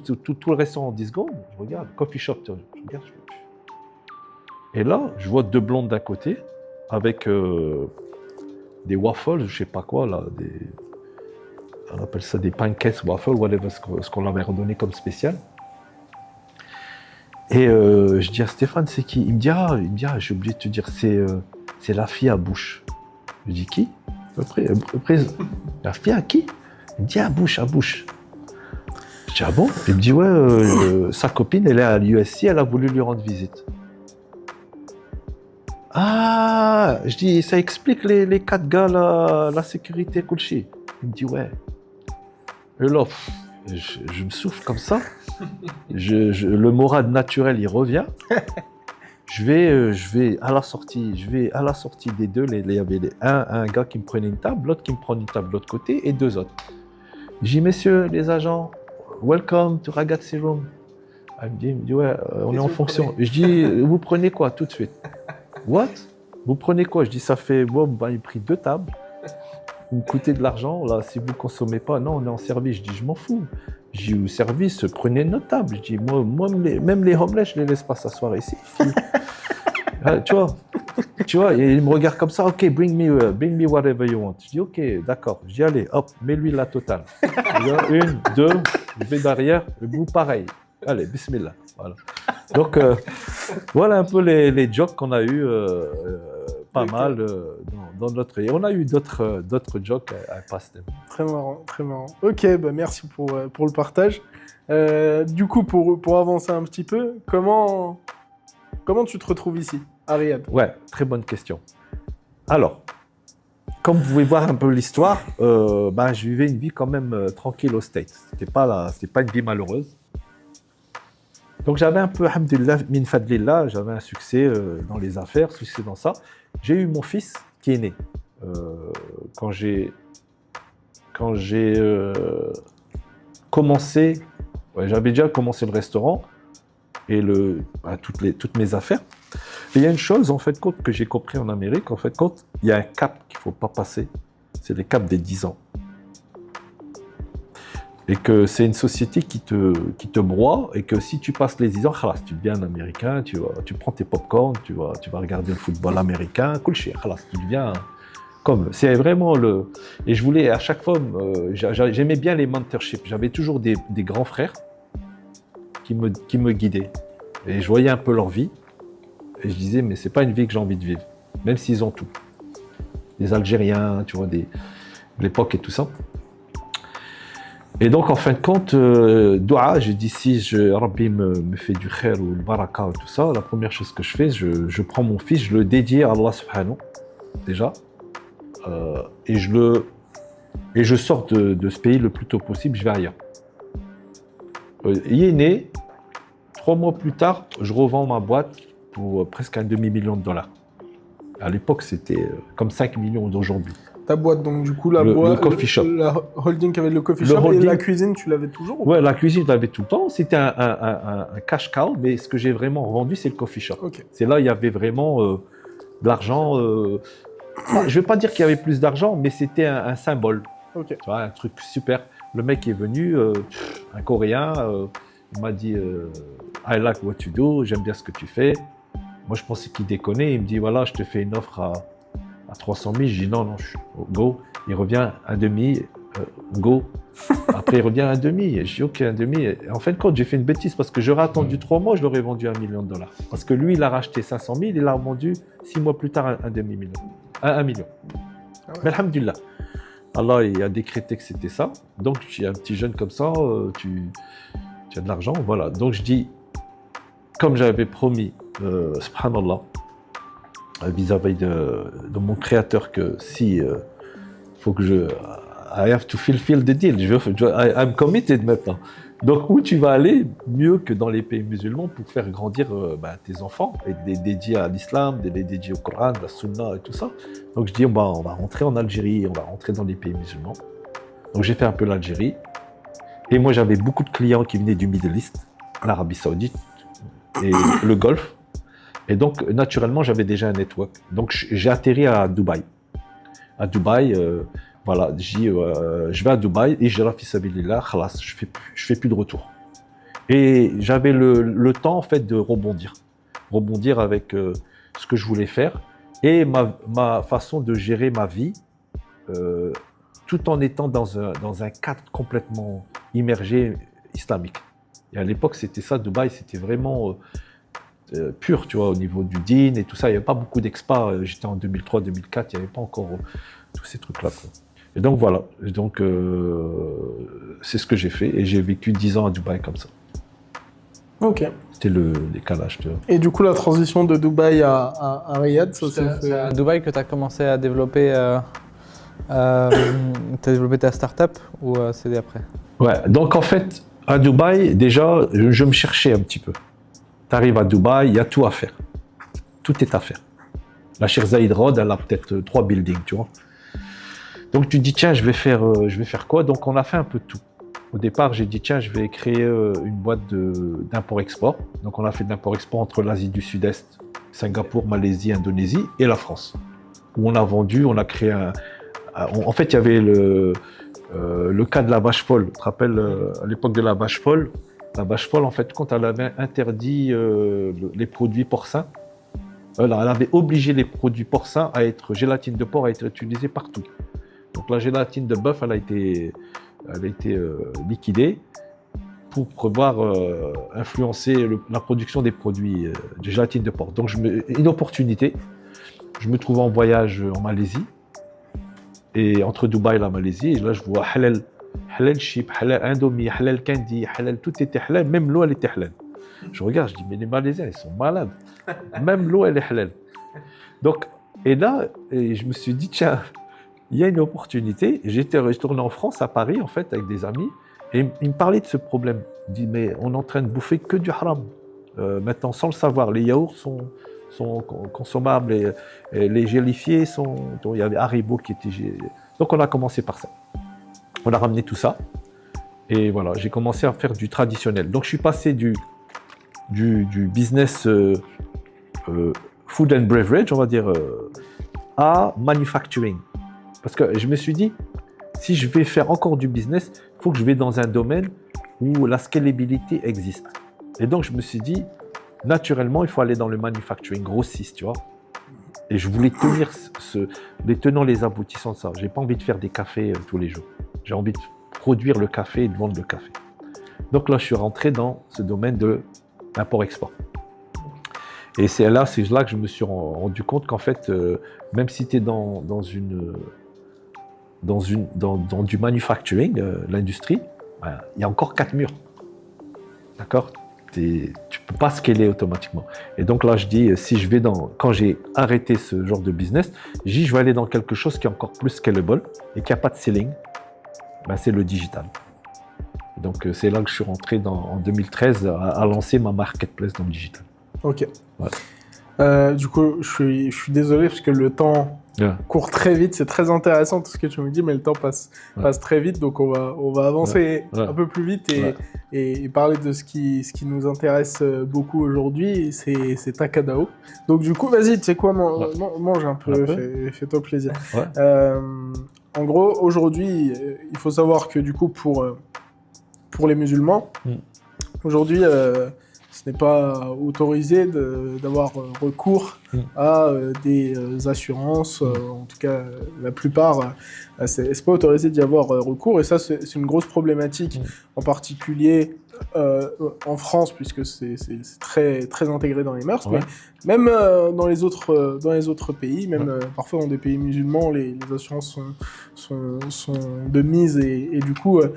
le restaurant en 10 secondes. Je regarde, coffee shop, je regarde. Et là, je vois 2 blondes d'un côté avec des waffles, je sais pas quoi, là, on appelle ça des pancakes waffles, whatever, ce qu'on avait redonné comme spécial. Et je dis à Stéphane, c'est qui? Il me dit, j'ai oublié de te dire, c'est la fille à bouche. Je dis, qui? Après, la fille à qui? Il me dit, à bouche. Je dis, ah bon? Il me dit, ouais, sa copine, elle est à l'USC, elle a voulu lui rendre visite. Ah, je dis, ça explique les 4 gars, la sécurité, Kulchi. Il me dit, ouais. Et là, je me souffle comme ça. Le moral naturel, il revient. Je vais à la sortie des deux. Il y avait un gars qui me prenait une table, l'autre qui me prenait une table de l'autre côté et 2 autres. Je dis, messieurs les agents, welcome to Ragazzi Room. Il me dit, ouais, on est en fonction. Je dis, vous prenez quoi tout de suite? What? Vous prenez quoi? Je dis, ça fait, il a pris 2 tables. Vous me coûtez de l'argent, là, si vous ne consommez pas. Non, on est en service. Je dis, je m'en fous. Je dis, au service, prenez notre table. Je dis, moi même les homeless, je ne les laisse pas s'asseoir ici. Tu vois, et il me regarde comme ça, ok, bring me whatever you want. Je dis, ok, d'accord. Je dis, allez, hop, mets-lui la totale. 1, 2, je vais derrière, vous pareil. Allez, bismillah. Voilà. Donc, voilà un peu les jokes qu'on a eu pas mal dans notre... Et on a eu d'autres jokes à Pastem. Très marrant, très marrant. Ok, bah merci pour le partage. Du coup, pour avancer un petit peu, comment tu te retrouves ici, à Riyad? Ouais, très bonne question. Alors, comme vous pouvez voir un peu l'histoire, je vivais une vie quand même tranquille aux States. C'était pas une vie malheureuse. Donc j'avais un peu, alhamdulillah, min fadlillah, j'avais un succès dans les affaires, succès dans ça. J'ai eu mon fils qui est né. Quand j'ai commencé, j'avais déjà commencé le restaurant et toutes mes affaires. Et il y a une chose, en fait, que j'ai compris en Amérique, en fait, il y a un cap qu'il ne faut pas passer, c'est le cap des 10 ans. Et que c'est une société qui te broie et que si tu passes les 10 ans, tu deviens un Américain, tu prends tes pop-corn, tu vas regarder le football américain, cool shit, tu deviens comme. C'est vraiment le... Et je voulais, à chaque fois, j'aimais bien les mentorships. J'avais toujours des grands frères qui me guidaient. Et je voyais un peu leur vie. Et je disais, mais c'est pas une vie que j'ai envie de vivre, même s'ils ont tout. Les Algériens, tu vois, de l'époque et tout ça. Et donc, en fin de compte, dua, j'ai dit, si Rabbi me fait du khair ou le baraka et tout ça, la première chose que je fais, je prends mon fils, je le dédie à Allah subhanahu, déjà, et je sors de ce pays le plus tôt possible, je vais ailleurs. Il est né, 3 mois plus tard, je revends ma boîte pour presque $1 demi-million. À l'époque, c'était comme 5 millions d'aujourd'hui. Ta boîte, donc du coup, le coffee shop. La holding avec le coffee shop et la cuisine, tu l'avais toujours? Ouais, la cuisine, je l'avais tout le temps. C'était un cash cow, mais ce que j'ai vraiment vendu, c'est le coffee shop. Okay. C'est là, il y avait vraiment de l'argent. Je ne vais pas dire qu'il y avait plus d'argent, mais c'était un symbole. Okay. Tu vois, un truc super. Le mec est venu, un Coréen, il m'a dit I like what you do, j'aime bien ce que tu fais. Moi, je pensais qu'il déconnait. Il me dit voilà, je te fais une offre à 300 000. Je dis non, je suis go. Il revient un demi, go. Après, il revient à un demi. Je dis, ok, un demi. Et en fin de compte, j'ai fait une bêtise parce que j'aurais attendu 3 mois, je l'aurais vendu à $1 million. Parce que lui, il a racheté 500 000, il l'a vendu 6 mois plus tard un demi-million. 1 million. Ah ouais. Mais alhamdulillah. Allah, il a décrété que c'était ça. Donc, je suis un petit jeune comme ça, tu as de l'argent, voilà. Donc, je dis, comme j'avais promis, subhanallah, vis-à-vis de mon créateur, que si, faut que je... I have to fulfill the deal. I'm committed maintenant. Donc, où tu vas aller mieux que dans les pays musulmans pour faire grandir tes enfants, et les dédiés à l'islam, les dédiés au Coran, la Sunna et tout ça. Donc, je dis, on va rentrer en Algérie, on va rentrer dans les pays musulmans. Donc, j'ai fait un peu l'Algérie. Et moi, j'avais beaucoup de clients qui venaient du Middle East, l'Arabie Saoudite et le Golfe. Et donc, naturellement, j'avais déjà un network. Donc, j'ai atterri à Dubaï. À Dubaï, voilà, je vais à Dubaï et j'ai la fisabilillah, khalas, je fais plus de retour. Et j'avais le temps en fait de rebondir avec ce que je voulais faire et ma façon de gérer ma vie, tout en étant dans un cadre complètement immergé islamique. Et à l'époque, c'était ça, Dubaï, c'était vraiment pur, tu vois, au niveau du din et tout ça. Il n'y avait pas beaucoup d'expas. J'étais en 2003-2004, il n'y avait pas encore tous ces trucs-là, quoi. Et donc voilà, c'est ce que j'ai fait et j'ai vécu 10 ans à Dubaï comme ça. Ok. C'était le décalage, tu vois. Et du coup, la transition de Dubaï à Riyad, ça s'est C'est à fait... Dubaï que tu as commencé à développer, t'as développé ta start-up ou c'est après? Ouais, donc en fait, à Dubaï, déjà, je me cherchais un petit peu. Tu arrives à Dubaï, il y a tout à faire. Tout est à faire. La Sheikh Zayed Road, elle a peut-être 3 buildings, tu vois. Donc tu dis, tiens, je vais faire quoi? Donc on a fait un peu de tout. Au départ, j'ai dit, tiens, je vais créer une boîte d'import-export. Donc on a fait de l'import-export entre l'Asie du Sud-Est, Singapour, Malaisie, Indonésie et la France. Où on a vendu, on a créé en fait, il y avait le cas de la vache folle. Tu te rappelles, à l'époque de la vache folle, en fait, quand elle avait interdit les produits porcins, elle avait obligé les produits porcins gélatine de porc à être utilisée partout. Donc la gélatine de bœuf, elle a été liquidée pour pouvoir influencer la production des produits de gélatine de porc. Donc une opportunité. Je me trouve en voyage en Malaisie et entre Dubaï et la Malaisie, et là je vois halal chip, halal indomie, halal candy, halal, tout était halal, même l'eau elle était halal. Je regarde, je dis mais les Malaisiens ils sont malades. Même l'eau elle est halal. Donc et là je me suis dit tiens, il y a une opportunité. J'étais retourné en France, à Paris, en fait, avec des amis, et ils me parlaient de ce problème. Ils me disaient, mais on est en train de bouffer que du haram. Maintenant, sans le savoir, les yaourts sont consommables, et les gélifiés il y avait Haribo qui était... Donc, on a commencé par ça. On a ramené tout ça. Et voilà, j'ai commencé à faire du traditionnel. Donc, je suis passé du business food and beverage, on va dire, à manufacturing. Parce que je me suis dit, si je vais faire encore du business, il faut que je vais dans un domaine où la scalabilité existe. Et donc, je me suis dit, naturellement, il faut aller dans le manufacturing, grossiste, tu vois. Et je voulais tenir les tenants, les aboutissants de ça. Je n'ai pas envie de faire des cafés tous les jours. J'ai envie de produire le café et de vendre le café. Donc là, je suis rentré dans ce domaine de l'import-export. Et c'est là que je me suis rendu compte qu'en fait, même si tu es dans du manufacturing, l'industrie, il y a encore 4 murs. D'accord? Tu peux pas scaler automatiquement. Et donc là, je dis, quand j'ai arrêté ce genre de business, je vais aller dans quelque chose qui est encore plus scalable et qui n'a pas de ceiling. C'est le digital. Et donc c'est là que je suis rentré en 2013 à lancer ma marketplace dans le digital. Ok. Ouais. Du coup, je suis désolé parce que le temps court très vite. C'est très intéressant tout ce que tu me dis, mais le temps passe très vite. Donc on va avancer un peu plus vite et parler de ce qui nous intéresse beaucoup aujourd'hui. C'est Takadao. Donc du coup, vas-y, tu sais quoi, mange un peu, fais-toi plaisir. Ouais. En gros, aujourd'hui, il faut savoir que du coup, pour les musulmans, aujourd'hui, ce n'est pas autorisé d'avoir recours à des assurances. En tout cas, la plupart, c'est pas autorisé d'y avoir recours. Et ça, c'est une grosse problématique, en particulier en France, puisque c'est très, très intégré dans les mœurs. Ouais. Mais même dans les autres pays, même parfois dans des pays musulmans, les assurances sont de mise. Et du coup, il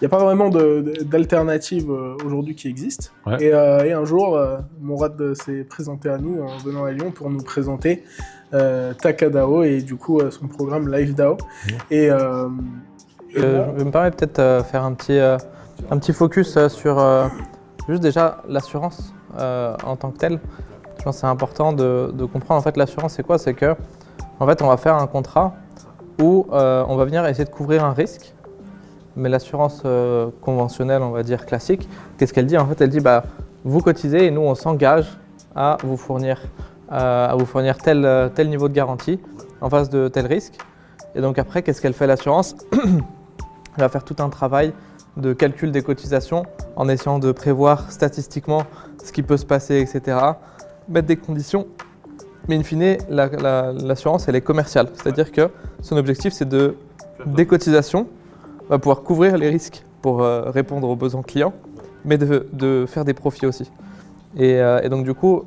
n'y a pas vraiment d'alternative aujourd'hui qui existe. Ouais. Et un jour, Mourad s'est présenté à nous en venant à Lyon pour nous présenter Takadao et du coup son programme LiveDAO. Et Je me permets peut-être faire un petit focus sur juste déjà l'assurance en tant que telle. Je pense que c'est important de comprendre en fait l'assurance c'est quoi, c'est que en fait on va faire un contrat où on va venir essayer de couvrir un risque, mais l'assurance conventionnelle, on va dire classique, qu'est-ce qu'elle dit? En fait elle dit vous cotisez et nous on s'engage à vous fournir tel niveau de garantie en face de tel risque. Et donc après qu'est-ce qu'elle fait l'assurance? Elle va faire tout un travail de calcul des cotisations en essayant de prévoir statistiquement ce qui peut se passer, etc. Mettre des conditions. Mais in fine, l'assurance, elle est commerciale. C'est-à-dire que son objectif, c'est des cotisations, va pouvoir couvrir les risques pour répondre aux besoins clients, mais de faire des profits aussi. Et donc du coup,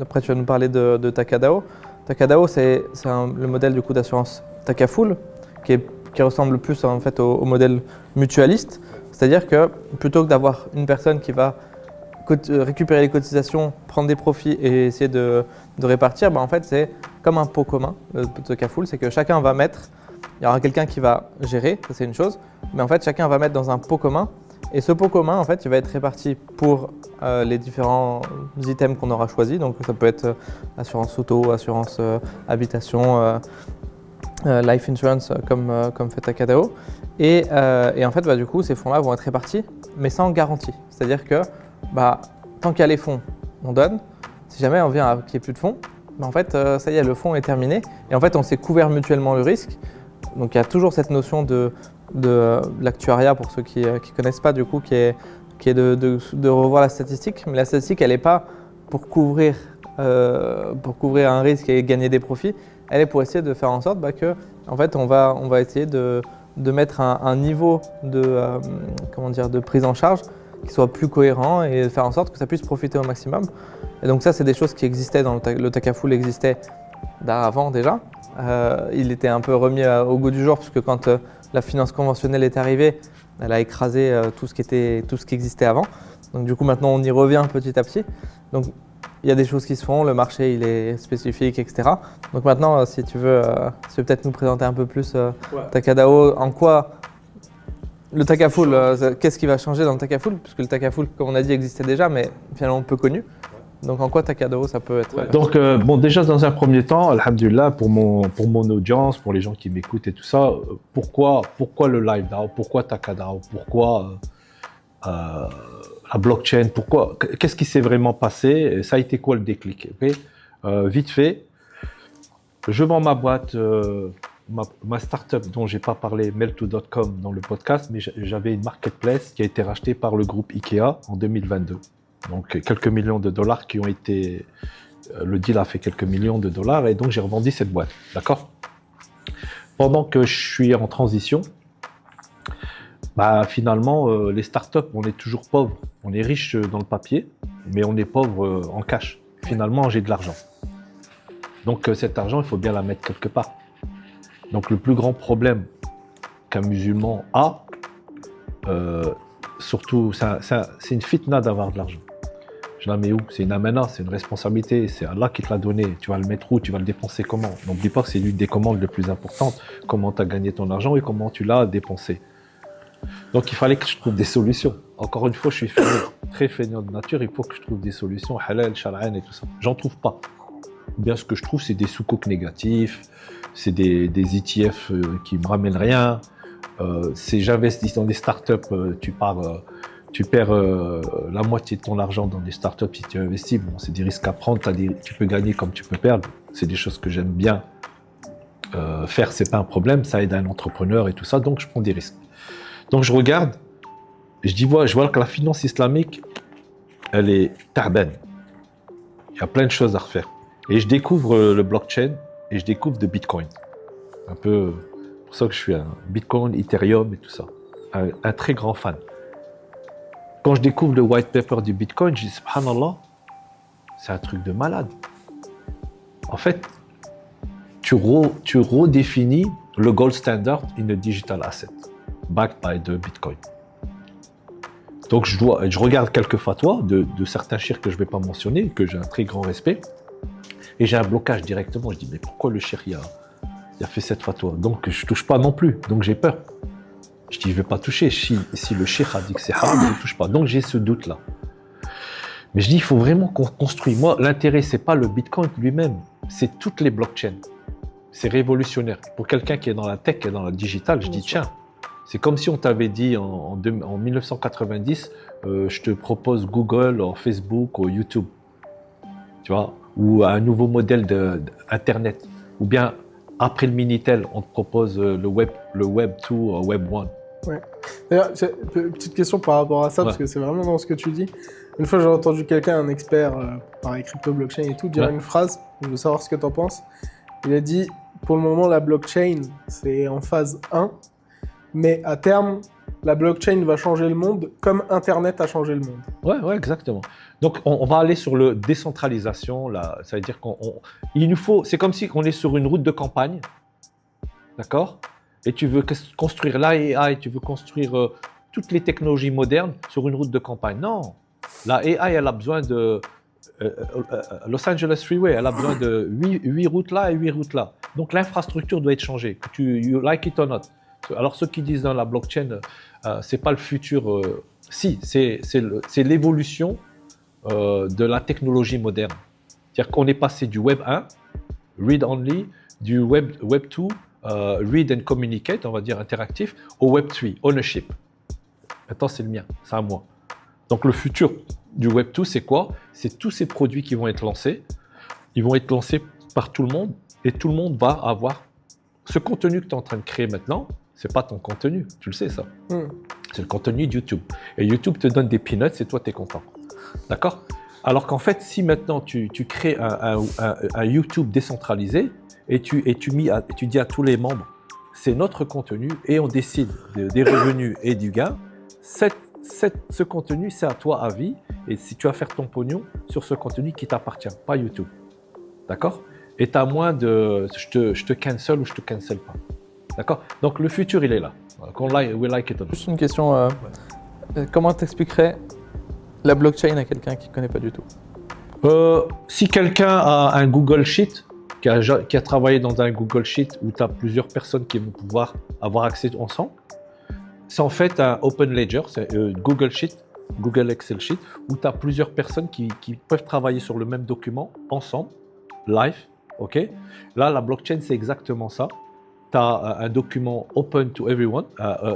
après tu vas nous parler de Takadao. Takadao, c'est le modèle du coup d'assurance Takaful, qui ressemble le plus en fait au modèle mutualiste, c'est-à-dire que plutôt que d'avoir une personne qui va récupérer les cotisations, prendre des profits et essayer de répartir, en fait c'est comme un pot commun, le Takaful, c'est que chacun va mettre, il y aura quelqu'un qui va gérer, ça c'est une chose, mais en fait chacun va mettre dans un pot commun et ce pot commun en fait il va être réparti pour les différents items qu'on aura choisis, donc ça peut être assurance auto, assurance habitation, life insurance comme fait Takadao et en fait du coup ces fonds-là vont être répartis mais sans garantie, c'est-à-dire que tant qu'il y a les fonds on donne, si jamais on vient qu'il n'y ait plus de fonds, en fait ça y est, le fonds est terminé et en fait on s'est couvert mutuellement le risque, donc il y a toujours cette notion de l'actuariat pour ceux qui connaissent pas du coup qui est de revoir la statistique, mais la statistique elle n'est pas pour couvrir un risque et gagner des profits. Elle est pour essayer de faire en sorte que, en fait, on va essayer de mettre un niveau de prise en charge qui soit plus cohérent et de faire en sorte que ça puisse profiter au maximum. Et donc ça, c'est des choses qui existaient dans le Takaful existait d'avant déjà. Il était un peu remis au goût du jour parce que quand la finance conventionnelle est arrivée, elle a écrasé tout ce qui existait avant. Donc du coup, maintenant, on y revient petit à petit. Donc, il y a des choses qui se font, le marché il est spécifique, etc. Donc maintenant, si tu veux peut-être nous présenter un peu plus Takadao, en quoi le Takaful, qu'est-ce qui va changer dans le Takaful? Puisque le Takaful, comme on a dit, existait déjà, mais finalement peu connu. Donc en quoi Takadao ça peut être Donc déjà dans un premier temps, alhamdulillah, pour mon audience, pour les gens qui m'écoutent et tout ça, pourquoi le LiveDAO, pourquoi Takadao, pourquoi la blockchain, qu'est-ce qui s'est vraiment passé, ça a été quoi le déclic, okay? Vite fait, je vends ma boîte, ma startup dont j'ai pas parlé, Melto.com dans le podcast, mais j'avais une marketplace qui a été rachetée par le groupe Ikea en 2022. Donc quelques millions de dollars qui ont été, le deal a fait quelques millions de dollars et donc j'ai revendu cette boîte, d'accord? Pendant que je suis en transition, finalement, les startups, on est toujours pauvres. On est riche dans le papier, mais on est pauvre en cash. Finalement, j'ai de l'argent. Donc, cet argent, il faut bien la mettre quelque part. Donc, le plus grand problème qu'un musulman a, surtout, c'est une fitna d'avoir de l'argent. Je la mets où? C'est une amana, c'est une responsabilité. C'est Allah qui te l'a donné. Tu vas le mettre où? Tu vas le dépenser comment? N'oublie pas que c'est l'une des commandes les plus importantes. Comment tu as gagné ton argent et comment tu l'as dépensé. Donc il fallait que je trouve des solutions. Encore une fois, je suis très feignant de nature, il faut que je trouve des solutions, halal, shar'an et tout ça. J'en trouve pas. Bien ce que je trouve, c'est des sous-coques négatifs, c'est des ETF qui me ramènent rien. J'investis dans des startups, tu perds la moitié de ton argent dans des startups si tu investis. Bon, c'est des risques à prendre, tu peux gagner comme tu peux perdre. C'est des choses que j'aime bien faire, c'est pas un problème, ça aide un entrepreneur et tout ça, donc je prends des risques. Donc je regarde, je vois que la finance islamique, elle est ta'bane. Il y a plein de choses à refaire. Et je découvre le blockchain et je découvre de Bitcoin. Un peu pour ça que je suis un Bitcoin, Ethereum et tout ça. Un très grand fan. Quand je découvre le white paper du Bitcoin, je dis subhanallah, c'est un truc de malade. En fait, tu redéfinis le gold standard in a digital asset, backed by the Bitcoin. Donc je regarde quelques fatwas de certains chirs que je ne vais pas mentionner, que j'ai un très grand respect, et j'ai un blocage directement. Je dis mais pourquoi le chir il a fait cette fatwa? Donc je ne touche pas non plus, donc j'ai peur. Je dis je ne vais pas toucher, si le chir a dit que c'est haram, je ne touche pas. Donc j'ai ce doute-là. Mais je dis il faut vraiment qu'on construise. Moi l'intérêt c'est pas le Bitcoin lui-même, c'est toutes les blockchains. C'est révolutionnaire. Pour quelqu'un qui est dans la tech, qui est dans la digitale, je dis tiens, c'est comme si on t'avait dit en 1990, je te propose Google, ou Facebook, ou YouTube, tu vois, ou un nouveau modèle d'Internet, ou bien après le Minitel, on te propose le Web 2 ou Web 1. Ouais. D'ailleurs, petite question par rapport à ça, parce que c'est vraiment dans ce que tu dis. Une fois, j'ai entendu quelqu'un, un expert, pareil, crypto, blockchain et tout, dire une phrase, je veux savoir ce que tu en penses. Il a dit, pour le moment, la blockchain, c'est en phase 1, mais à terme, la blockchain va changer le monde comme Internet a changé le monde. Ouais, exactement. Donc, on va aller sur le décentralisation, là, ça veut dire il nous faut, c'est comme si on est sur une route de campagne, d'accord? Et tu veux construire l'AI, tu veux construire toutes les technologies modernes sur une route de campagne. Non, la AI, elle a besoin de Los Angeles Freeway, elle a besoin de 8 routes là et 8 routes là. Donc l'infrastructure doit être changée, que you like it or not. Alors ceux qui disent dans la blockchain, c'est pas le futur. Si, c'est l'évolution de la technologie moderne. C'est-à-dire qu'on est passé du Web 1, read only, du Web 2, read and communicate, on va dire interactif, au Web 3, ownership. Maintenant c'est le mien, c'est à moi. Donc le futur du Web 2, c'est quoi? C'est tous ces produits qui vont être lancés. Ils vont être lancés par tout le monde et tout le monde va avoir ce contenu que tu es en train de créer maintenant. C'est pas ton contenu, tu le sais ça. C'est le contenu de YouTube. Et YouTube te donne des peanuts et toi tu es content. D'accord? Alors qu'en fait, si maintenant tu crées un YouTube décentralisé et tu dis à tous les membres, c'est notre contenu et on décide des revenus et du gain, ce contenu, c'est à toi à vie. Et si tu vas faire ton pognon sur ce contenu qui t'appartient, pas YouTube. D'accord? Et tu as moins de je te cancel ou je te cancel pas. D'accord? Donc le futur, il est là. We like it. Juste une question. Comment t'expliquerais la blockchain à quelqu'un qui ne connaît pas du tout? Si quelqu'un a un Google Sheet, qui a travaillé dans un Google Sheet où tu as plusieurs personnes qui vont pouvoir avoir accès ensemble, c'est en fait un Open Ledger, c'est Google Sheet, Google Excel Sheet, où tu as plusieurs personnes qui peuvent travailler sur le même document ensemble, live, ok? Là, la blockchain, c'est exactement ça. Tu as un document open to everyone,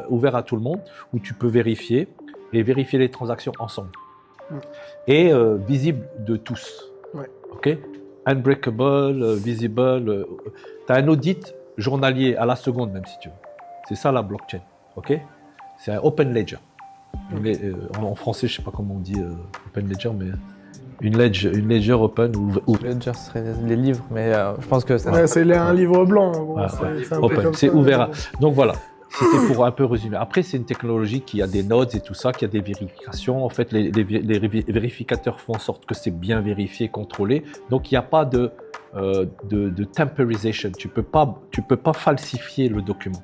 ouvert à tout le monde, où tu peux vérifier les transactions ensemble. Et visible de tous. Ouais. Ok? Unbreakable, visible. Tu as un audit journalier à la seconde, même si tu veux. C'est ça la blockchain. Ok? C'est un open ledger. En français, je ne sais pas comment on dit open ledger, mais une ledger open ou Ledger serait les livres, mais je pense que ça. Ouais, c'est un livre blanc. Bon, c'est open, c'est ouvert. Donc voilà. C'était pour un peu résumer. Après, c'est une technologie qui a des nodes et tout ça, qui a des vérifications. En fait, les vérificateurs font en sorte que c'est bien vérifié, contrôlé. Donc, il n'y a pas de temporization. Tu peux pas falsifier le document.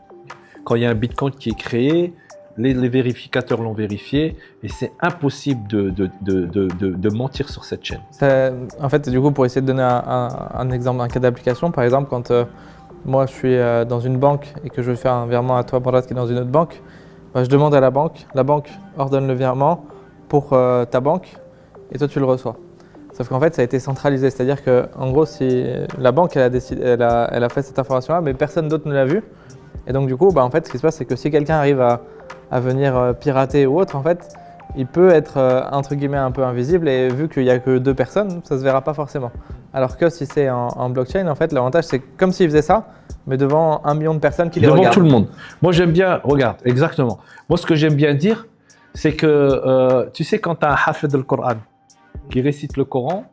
Quand il y a un Bitcoin qui est créé, les vérificateurs l'ont vérifié et c'est impossible de mentir sur cette chaîne. En fait, du coup, pour essayer de donner un exemple, un cas d'application, par exemple, quand moi, je suis dans une banque et que je veux faire un virement à toi, Mourad, qui est dans une autre banque. Je demande à la banque ordonne le virement pour ta banque et toi, tu le reçois. Sauf qu'en fait, ça a été centralisé. C'est-à-dire qu'en gros, si la banque, elle a fait cette information-là, mais personne d'autre ne l'a vue. Et donc, du coup, en fait, ce qui se passe, c'est que si quelqu'un arrive à venir pirater ou autre, en fait, il peut être, entre guillemets, un peu invisible. Et vu qu'il n'y a que 2 personnes, ça ne se verra pas forcément. Alors que si c'est en blockchain, en fait, l'avantage, c'est comme s'il faisait ça, mais devant 1 million de personnes qui les regardent. Devant tout le monde. Moi, j'aime bien, regarde, exactement. Moi, ce que j'aime bien dire, c'est que, tu sais, quand tu as un hafid al-Qur'an, qui récite le Coran,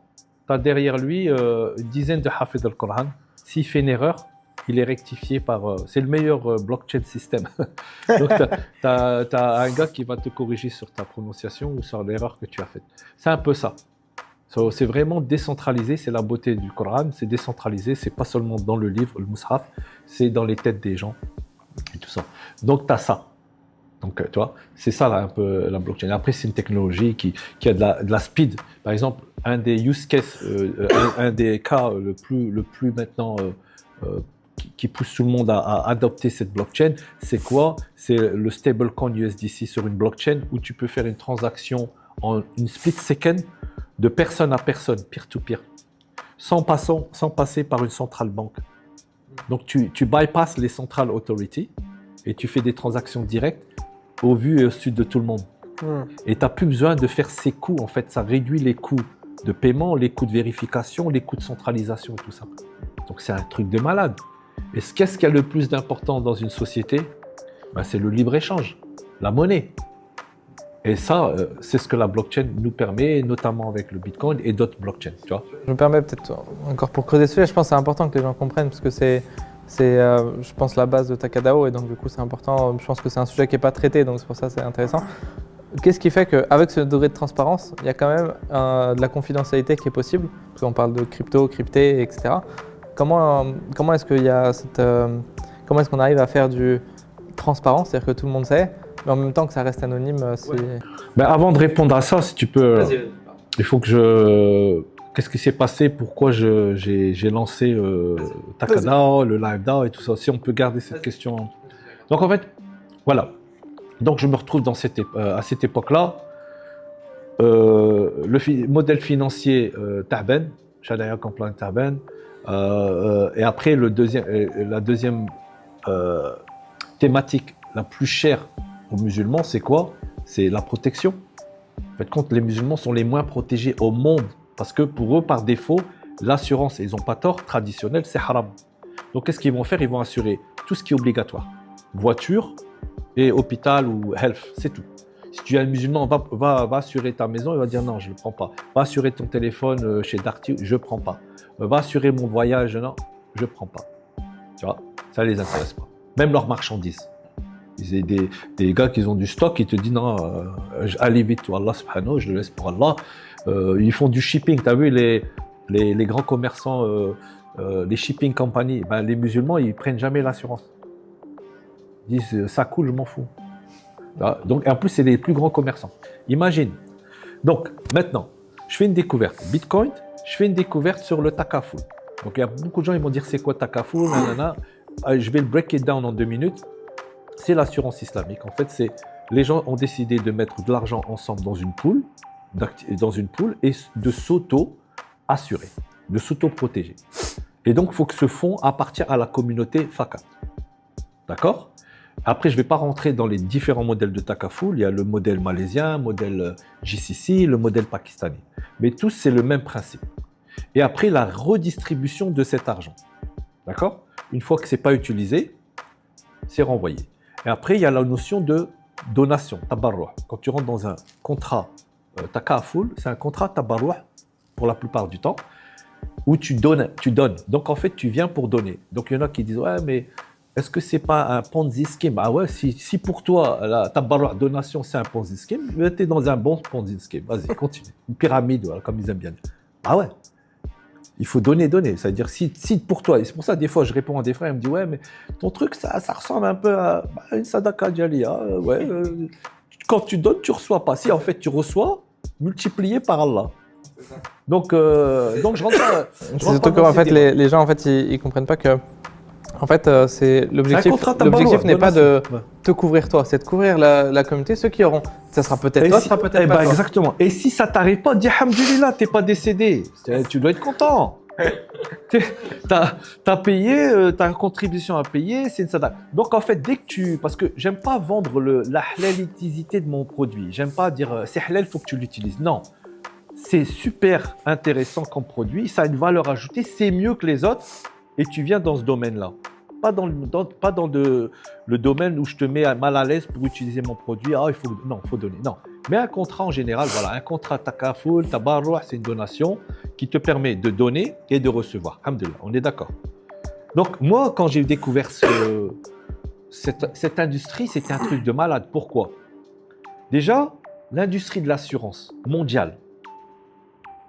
tu as derrière lui une dizaine de hafid al-Coran. S'il fait une erreur, il est rectifié par... c'est le meilleur blockchain système. Donc, tu as un gars qui va te corriger sur ta prononciation ou sur l'erreur que tu as faite. C'est un peu ça. C'est vraiment décentralisé, c'est la beauté du Coran, c'est décentralisé, c'est pas seulement dans le livre, le Mus'haf, c'est dans les têtes des gens et tout ça. Donc, tu as ça. Donc, tu vois, c'est ça là, un peu la blockchain. Après, c'est une technologie qui a de la speed. Par exemple, un des use cases, un des cas le plus maintenant qui pousse tout le monde à adopter cette blockchain, c'est quoi? C'est le stablecoin USDC sur une blockchain où tu peux faire une transaction en une split second de personne à personne, peer-to-peer, sans passer par une centrale banque. Donc, tu bypasses les central authorities et tu fais des transactions directes au vu et au su de tout le monde. Et tu n'as plus besoin de faire ces coûts. En fait, ça réduit les coûts de paiement, les coûts de vérification, les coûts de centralisation et tout ça. Donc, c'est un truc de malade. Et qu'est-ce qu'il y a le plus d'important dans une société? Ben, c'est le libre-échange, la monnaie. Et ça, c'est ce que la blockchain nous permet, notamment avec le Bitcoin et d'autres blockchains. Tu vois. Je me permets peut-être encore pour creuser ce sujet, je pense que c'est important que les gens comprennent parce que c'est je pense, la base de Takadao et donc du coup c'est important. Je pense que c'est un sujet qui n'est pas traité, donc c'est pour ça que c'est intéressant. Qu'est-ce qui fait qu'avec ce degré de transparence, il y a quand même de la confidentialité qui est possible? Parce qu'on parle de crypto, crypté, etc. Comment est-ce qu'il y a comment est-ce qu'on arrive à faire du transparent, c'est-à-dire que tout le monde sait, mais en même temps que ça reste anonyme? Ben, avant de répondre à ça, si tu peux, il faut que je... Qu'est-ce qui s'est passé? Pourquoi j'ai lancé Takadao, le LiveDAO et tout ça? Si on peut garder cette question. Donc en fait, voilà. Donc je me retrouve à cette époque-là. Le modèle financier Taben, Sharia Compliant Taben. Et après, la deuxième thématique la plus chère aux musulmans, c'est quoi? C'est la protection. En fait, compte, les musulmans sont les moins protégés au monde. Parce que pour eux, par défaut, l'assurance, et ils n'ont pas tort, traditionnelle, c'est haram. Donc, qu'est-ce qu'ils vont faire? Ils vont assurer tout ce qui est obligatoire. Voiture et hôpital ou health, c'est tout. Si tu es un musulman, va assurer ta maison, il va dire non, je ne le prends pas. Va assurer ton téléphone chez Darty, je ne prends pas. Va assurer mon voyage, non, je ne prends pas. Tu vois, ça ne les intéresse pas. Même leurs marchandises. Il y a des gars qui ont du stock, ils te disent non, allez vite, Allah subhanahu, je le laisse pour Allah. Ils font du shipping, tu as vu les grands commerçants, les shipping companies, ben, les musulmans, ils ne prennent jamais l'assurance. Ils disent ça coule, je m'en fous. Donc, en plus, c'est les plus grands commerçants. Imagine. Donc, maintenant, je fais une découverte. Bitcoin, je fais une découverte sur le Takaful. Donc, il y a beaucoup de gens qui vont dire c'est quoi Takaful, nanana. Je vais le break it down en 2 minutes. C'est l'assurance islamique. En fait, les gens ont décidé de mettre de l'argent ensemble dans une pool et de s'auto-assurer, de s'auto-protéger. Et donc, il faut que ce fonds appartienne à la communauté Fakat. D'accord? Après, je ne vais pas rentrer dans les différents modèles de Takaful. Il y a le modèle malaisien, le modèle GCC, le modèle pakistanais. Mais tous, c'est le même principe. Et après, la redistribution de cet argent. D'accord? Une fois que ce n'est pas utilisé, c'est renvoyé. Et après, il y a la notion de donation, tabarruh. Quand tu rentres dans un contrat Takaful, c'est un contrat tabarruh pour la plupart du temps, où tu donnes. Donc, en fait, tu viens pour donner. Donc, il y en a qui disent, ouais, mais est-ce que c'est pas un Ponzi scheme? Ah ouais, si pour toi, la tabarruh donation, c'est un Ponzi scheme, tu es dans un bon Ponzi scheme. Vas-y, continue. Une pyramide, voilà, comme ils aiment bien dire. Ah ouais. Il faut donner. C'est-à-dire, si pour toi, et c'est pour ça, des fois, je réponds à des frères, ils me disent, ouais, mais ton truc, ça ressemble un peu à une sadaka jaliya. Ouais, quand tu donnes, tu reçois pas. Si, en fait, tu reçois, multiplié par Allah. Donc je rentre pas. C'est surtout qu'en fait, les gens, en fait, ils comprennent pas que. En fait, c'est l'objectif n'est pas de te couvrir toi, c'est de couvrir la communauté. Ceux qui auront, ça sera peut-être toi, ça sera peut-être pas toi. Exactement. Et si ça t'arrive pas, dis alhamdulillah, t'es pas décédé. Tu dois être content. T'as payé, t'as une contribution à payer, c'est une sadaka. Donc en fait, dès que parce que j'aime pas vendre la halalitisité de mon produit. J'aime pas dire c'est halal, faut que tu l'utilises. Non. C'est super intéressant comme produit, ça a une valeur ajoutée, c'est mieux que les autres. Et tu viens dans ce domaine-là. Pas dans le domaine où je te mets mal à l'aise pour utiliser mon produit. Ah, il faut donner. Non, Mais un contrat en général, voilà, un contrat takaful, tabarrou, c'est une donation qui te permet de donner et de recevoir. Alhamdoulilah, on est d'accord. Donc moi, quand j'ai découvert cette industrie, c'était un truc de malade. Pourquoi? Déjà, l'industrie de l'assurance mondiale,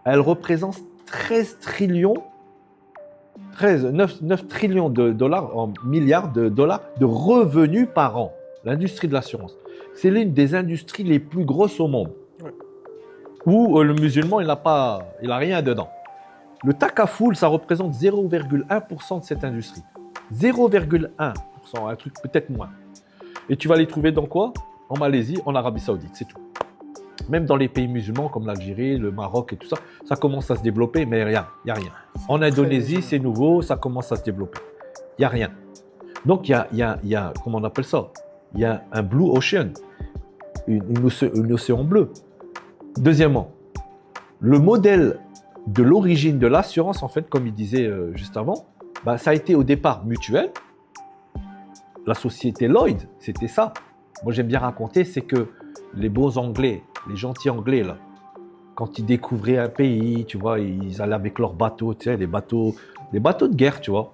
elle représente 9 trillions de dollars, en milliards de dollars de revenus par an. L'industrie de l'assurance. C'est l'une des industries les plus grosses au monde. Ouais. Où le musulman, il n'a rien dedans. Le takaful, ça représente 0,1% de cette industrie. 0,1%, un truc peut-être moins. Et tu vas les trouver dans quoi? En Malaisie, en Arabie Saoudite, c'est tout. Même dans les pays musulmans comme l'Algérie, le Maroc et tout ça, ça commence à se développer, mais il n'y a rien. En Indonésie, c'est nouveau, ça commence à se développer. Il n'y a rien. Donc, il y a, comment on appelle ça? Il y a un blue ocean, une océan bleu. Deuxièmement, le modèle de l'origine de l'assurance, en fait, comme il disait juste avant, bah, ça a été au départ mutuel. La société Lloyd, c'était ça. Moi, j'aime bien raconter, c'est que les beaux Anglais, les gentils Anglais, là, quand ils découvraient un pays, tu vois, ils allaient avec leurs bateaux, tu sais, les bateaux de guerre, tu vois.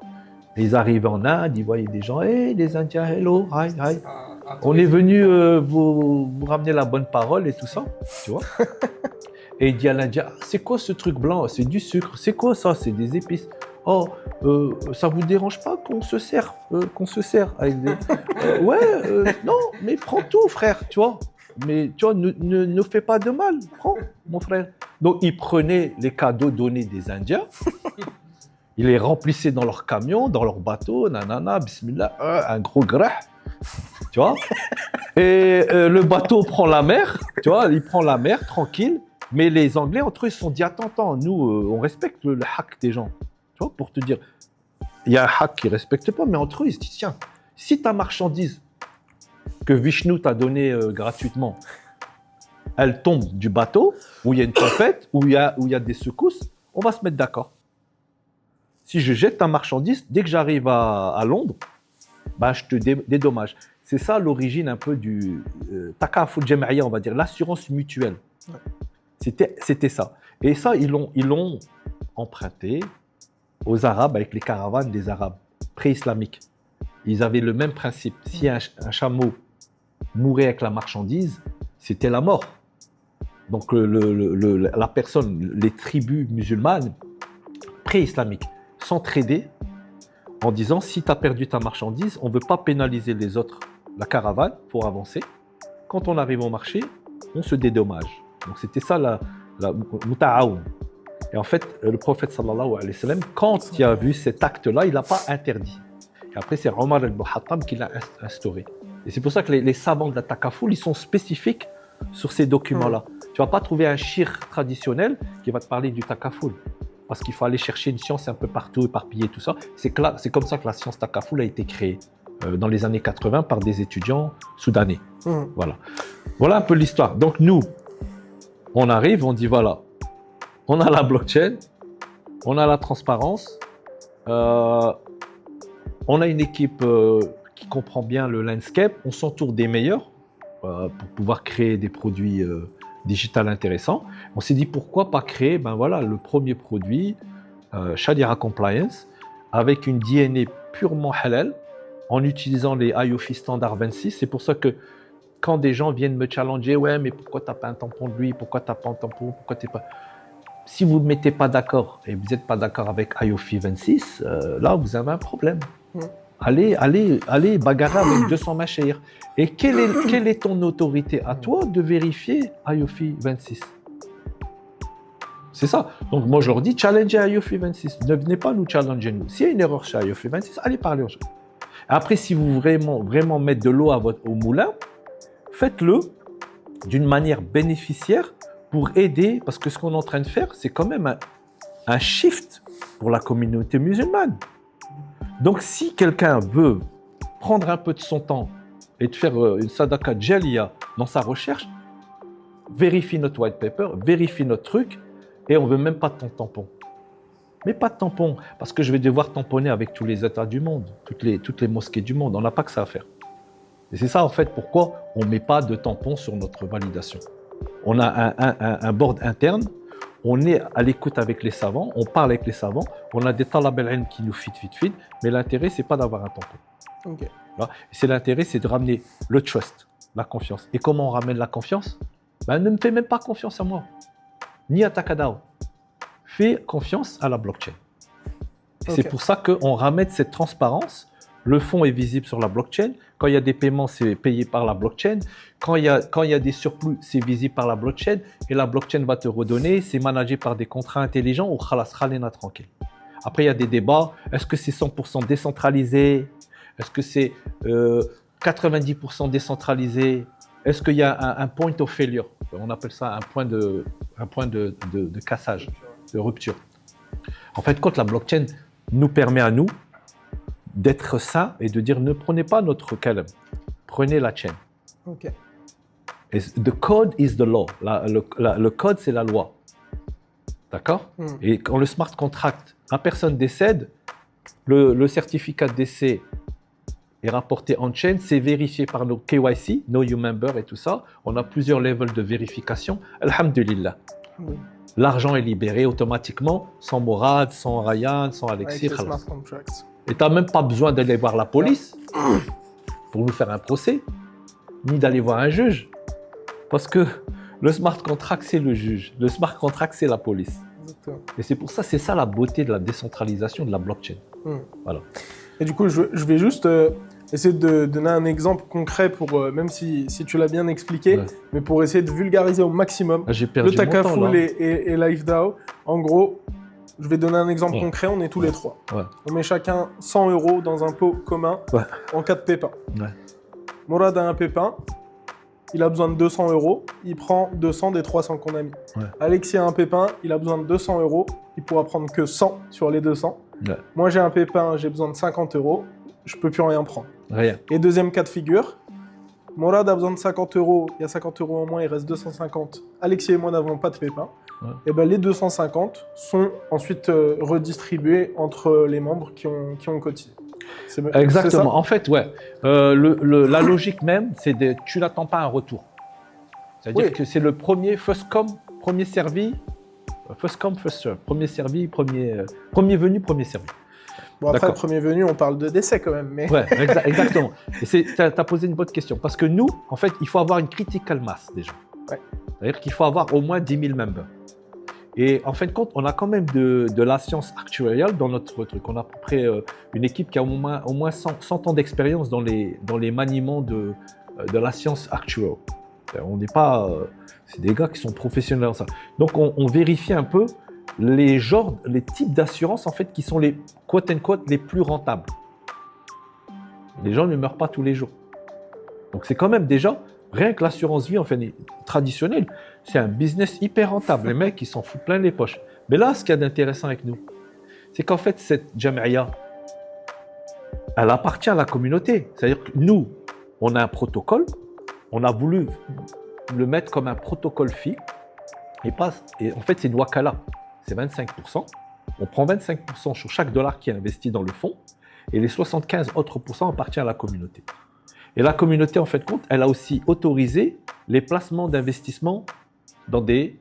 Et ils arrivaient en Inde, ils voyaient des gens, hey, les Indiens, hello, hi, hi. On est venu vous ramener la bonne parole et tout ça, tu vois. Et il dit à l'Indien, c'est quoi ce truc blanc? C'est du sucre. C'est quoi ça? C'est des épices. Oh, ça vous dérange pas qu'on se sert avec des... non, mais prends tout, frère, tu vois. Mais tu vois, ne fais pas de mal, prends, mon frère. Donc, ils prenaient les cadeaux donnés des Indiens, ils les remplissaient dans leurs camions, dans leurs bateaux, nanana, bismillah, un gros grah, tu vois. Et le bateau prend la mer, tu vois, il prend la mer, tranquille. Mais les Anglais, entre eux, ils se sont dit, attends, nous, on respecte le hack des gens. Tu vois, pour te dire, il y a un hack qui ne respecte pas, mais entre eux, ils se disent, tiens, si ta marchandise que Vishnu t'a donnée gratuitement, elle tombe du bateau, où il y a une tempête, où il y a des secousses, on va se mettre d'accord. Si je jette ta marchandise, dès que j'arrive à Londres, bah, je te dédommage. C'est ça l'origine un peu du takaful jam'iyya, on va dire, l'assurance mutuelle. Ouais. C'était ça. Et ça, ils l'ont emprunté aux Arabes avec les caravanes des Arabes pré-islamiques. Ils avaient le même principe. Si un chameau mourait avec la marchandise, c'était la mort. Donc la personne, les tribus musulmanes pré-islamiques s'entraidaient en disant, si tu as perdu ta marchandise, on ne veut pas pénaliser les autres, la caravane, pour avancer. Quand on arrive au marché, on se dédommage. Donc c'était ça la muta'aoun. Et en fait, le prophète sallallahu alayhi wa sallam, quand il a vu cet acte-là, il n'a pas interdit. Et après, c'est Omar al-Khattab qui l'a instauré. Et c'est pour ça que les savants de la takaful, ils sont spécifiques sur ces documents-là. Tu ne vas pas trouver un shir traditionnel qui va te parler du takaful. Parce qu'il faut aller chercher une science un peu partout, éparpillée, tout ça. C'est comme ça que la science takaful a été créée dans les années 80 par des étudiants soudanais. Voilà un peu l'histoire. Donc nous, on arrive, on dit voilà, on a la blockchain, on a la transparence, on a une équipe qui comprend bien le landscape, on s'entoure des meilleurs pour pouvoir créer des produits digital intéressant. On s'est dit pourquoi pas créer le premier produit Sharia Compliance avec une DNA purement halal en utilisant les IOFI standard 26. C'est pour ça que quand des gens viennent me challenger, ouais, mais pourquoi t'as pas un tampon de lui, pourquoi t'as pas un tampon, pourquoi t'es pas... Si vous ne mettez pas d'accord et vous n'êtes pas d'accord avec IOFI 26, là vous avez un problème. Allez bagarrer avec 200 machéires. Et quelle est ton autorité à toi de vérifier IOFI 26? C'est ça. Donc moi je leur dis, challengez IOFI 26. Ne venez pas nous challenger nous. S'il y a une erreur chez IOFI 26, allez parler aux gens. Après, si vous vraiment mettre de l'eau au moulin, faites-le d'une manière bénéficiaire pour aider, parce que ce qu'on est en train de faire, c'est quand même un shift pour la communauté musulmane. Donc, si quelqu'un veut prendre un peu de son temps et de faire une sadaqa jaliya dans sa recherche, vérifie notre white paper, vérifie notre truc, et on ne veut même pas de ton tampon. Mais pas de tampon, parce que je vais devoir tamponner avec tous les États du monde, toutes les mosquées du monde. On n'a pas que ça à faire. Et c'est ça, en fait, pourquoi on ne met pas de tampon sur notre validation. On a un board interne, on est à l'écoute avec les savants, on parle avec les savants, on a des talab al-ilm qui nous feed, mais l'intérêt, c'est pas d'avoir un tampon. Ok. C'est l'intérêt, c'est de ramener le trust, la confiance. Et comment on ramène la confiance? Ben, ne me fais même pas confiance à moi, ni à Takadao. Fais confiance à la blockchain. Et Ok. c'est pour ça qu'on ramène cette transparence. Le fonds est visible sur la blockchain. Quand il y a des paiements, c'est payé par la blockchain. Quand il y a des surplus, c'est visible par la blockchain. Et la blockchain va te redonner. C'est managé par des contrats intelligents ou khalas, khalena tranquille. Après, il y a des débats. Est-ce que c'est 100% décentralisé? Est-ce que c'est 90% décentralisé? Est-ce qu'il y a un point of failure? On appelle ça un point de cassage, de rupture. En fait, quand la blockchain nous permet à nous d'être sains et de dire ne prenez pas notre calme, prenez la chaîne. Ok. Et the code is the law. Le code, c'est la loi. D'accord? Et quand le smart contract, la personne décède, le certificat de décès est rapporté on-chain, c'est vérifié par nos KYC, Know You Member et tout ça. On a plusieurs levels de vérification. Alhamdulillah. Oui. L'argent est libéré automatiquement, sans Morad, sans Ryan, sans Alexis. Avec les smart contracts. Et tu n'as même pas besoin d'aller voir la police pour nous faire un procès, ni d'aller voir un juge. Parce que le smart contract, c'est le juge. Le smart contract, c'est la police. Exactement. Et c'est pour ça, c'est ça la beauté de la décentralisation de la blockchain. Voilà. Et du coup, je vais juste essayer de donner un exemple concret pour, même si tu l'as bien expliqué, Ouais. mais pour essayer de vulgariser au maximum J'ai perdu le mon temps, Takaful là. et LiveDAO. En gros, je vais donner un exemple Ouais. concret, on est tous les trois. Ouais. On met chacun 100 € dans un pot commun Ouais. en cas de pépin. Ouais. Morad a un pépin, il a besoin de 200 €, il prend 200 des 300 qu'on a mis. Ouais. Alexis a un pépin, il a besoin de 200 €, il pourra prendre que 100 sur les 200. Ouais. Moi j'ai un pépin, j'ai besoin de 50 €, je peux plus rien prendre. Rien. Et deuxième cas de figure, Morad a besoin de 50 €, il y a 50 € en moins, il reste 250. Alexis et moi n'avons pas de pépin. Ouais. Et ben les 250 sont ensuite redistribués entre les membres qui ont cotisé. C'est Exactement. En fait, ouais. La logique même, c'est de tu n'attends pas un retour. C'est-à-dire Oui. que c'est le premier first come, premier servi, first come, first serve. Premier servi, premier venu, premier servi. Bon, après, D'accord. premier venu, on parle de décès quand même. Mais... Ouais, exactement. Et tu as posé une bonne question. Parce que nous, en fait, il faut avoir une critical mass déjà. Ouais. C'est-à-dire qu'il faut avoir au moins 10 000 members. Et en fin de compte, on a quand même de la science actuariale dans notre truc. On a à peu près une équipe qui a au moins 100 ans d'expérience dans les maniements de la science actuelle. On n'est pas... c'est des gars qui sont professionnels dans ça. Donc, on vérifie un peu les types d'assurances en fait qui sont les quote-unquote les plus rentables. Les gens ne meurent pas tous les jours. Donc, c'est quand même déjà... Rien que l'assurance vie, enfin, traditionnelle, c'est un business hyper rentable. Les mecs, ils s'en foutent plein les poches. Mais là, ce qu'il y a d'intéressant avec nous, c'est qu'en fait, cette Jamia, elle appartient à la communauté. C'est-à-dire que nous, on a un protocole, on a voulu le mettre comme un protocole fee, et en fait, c'est une wakala. C'est 25%. On prend 25% sur chaque dollar qui est investi dans le fonds, et les 75 autres pourcents appartiennent à la communauté. Et la communauté, en fait, elle a aussi autorisé les placements d'investissement dans des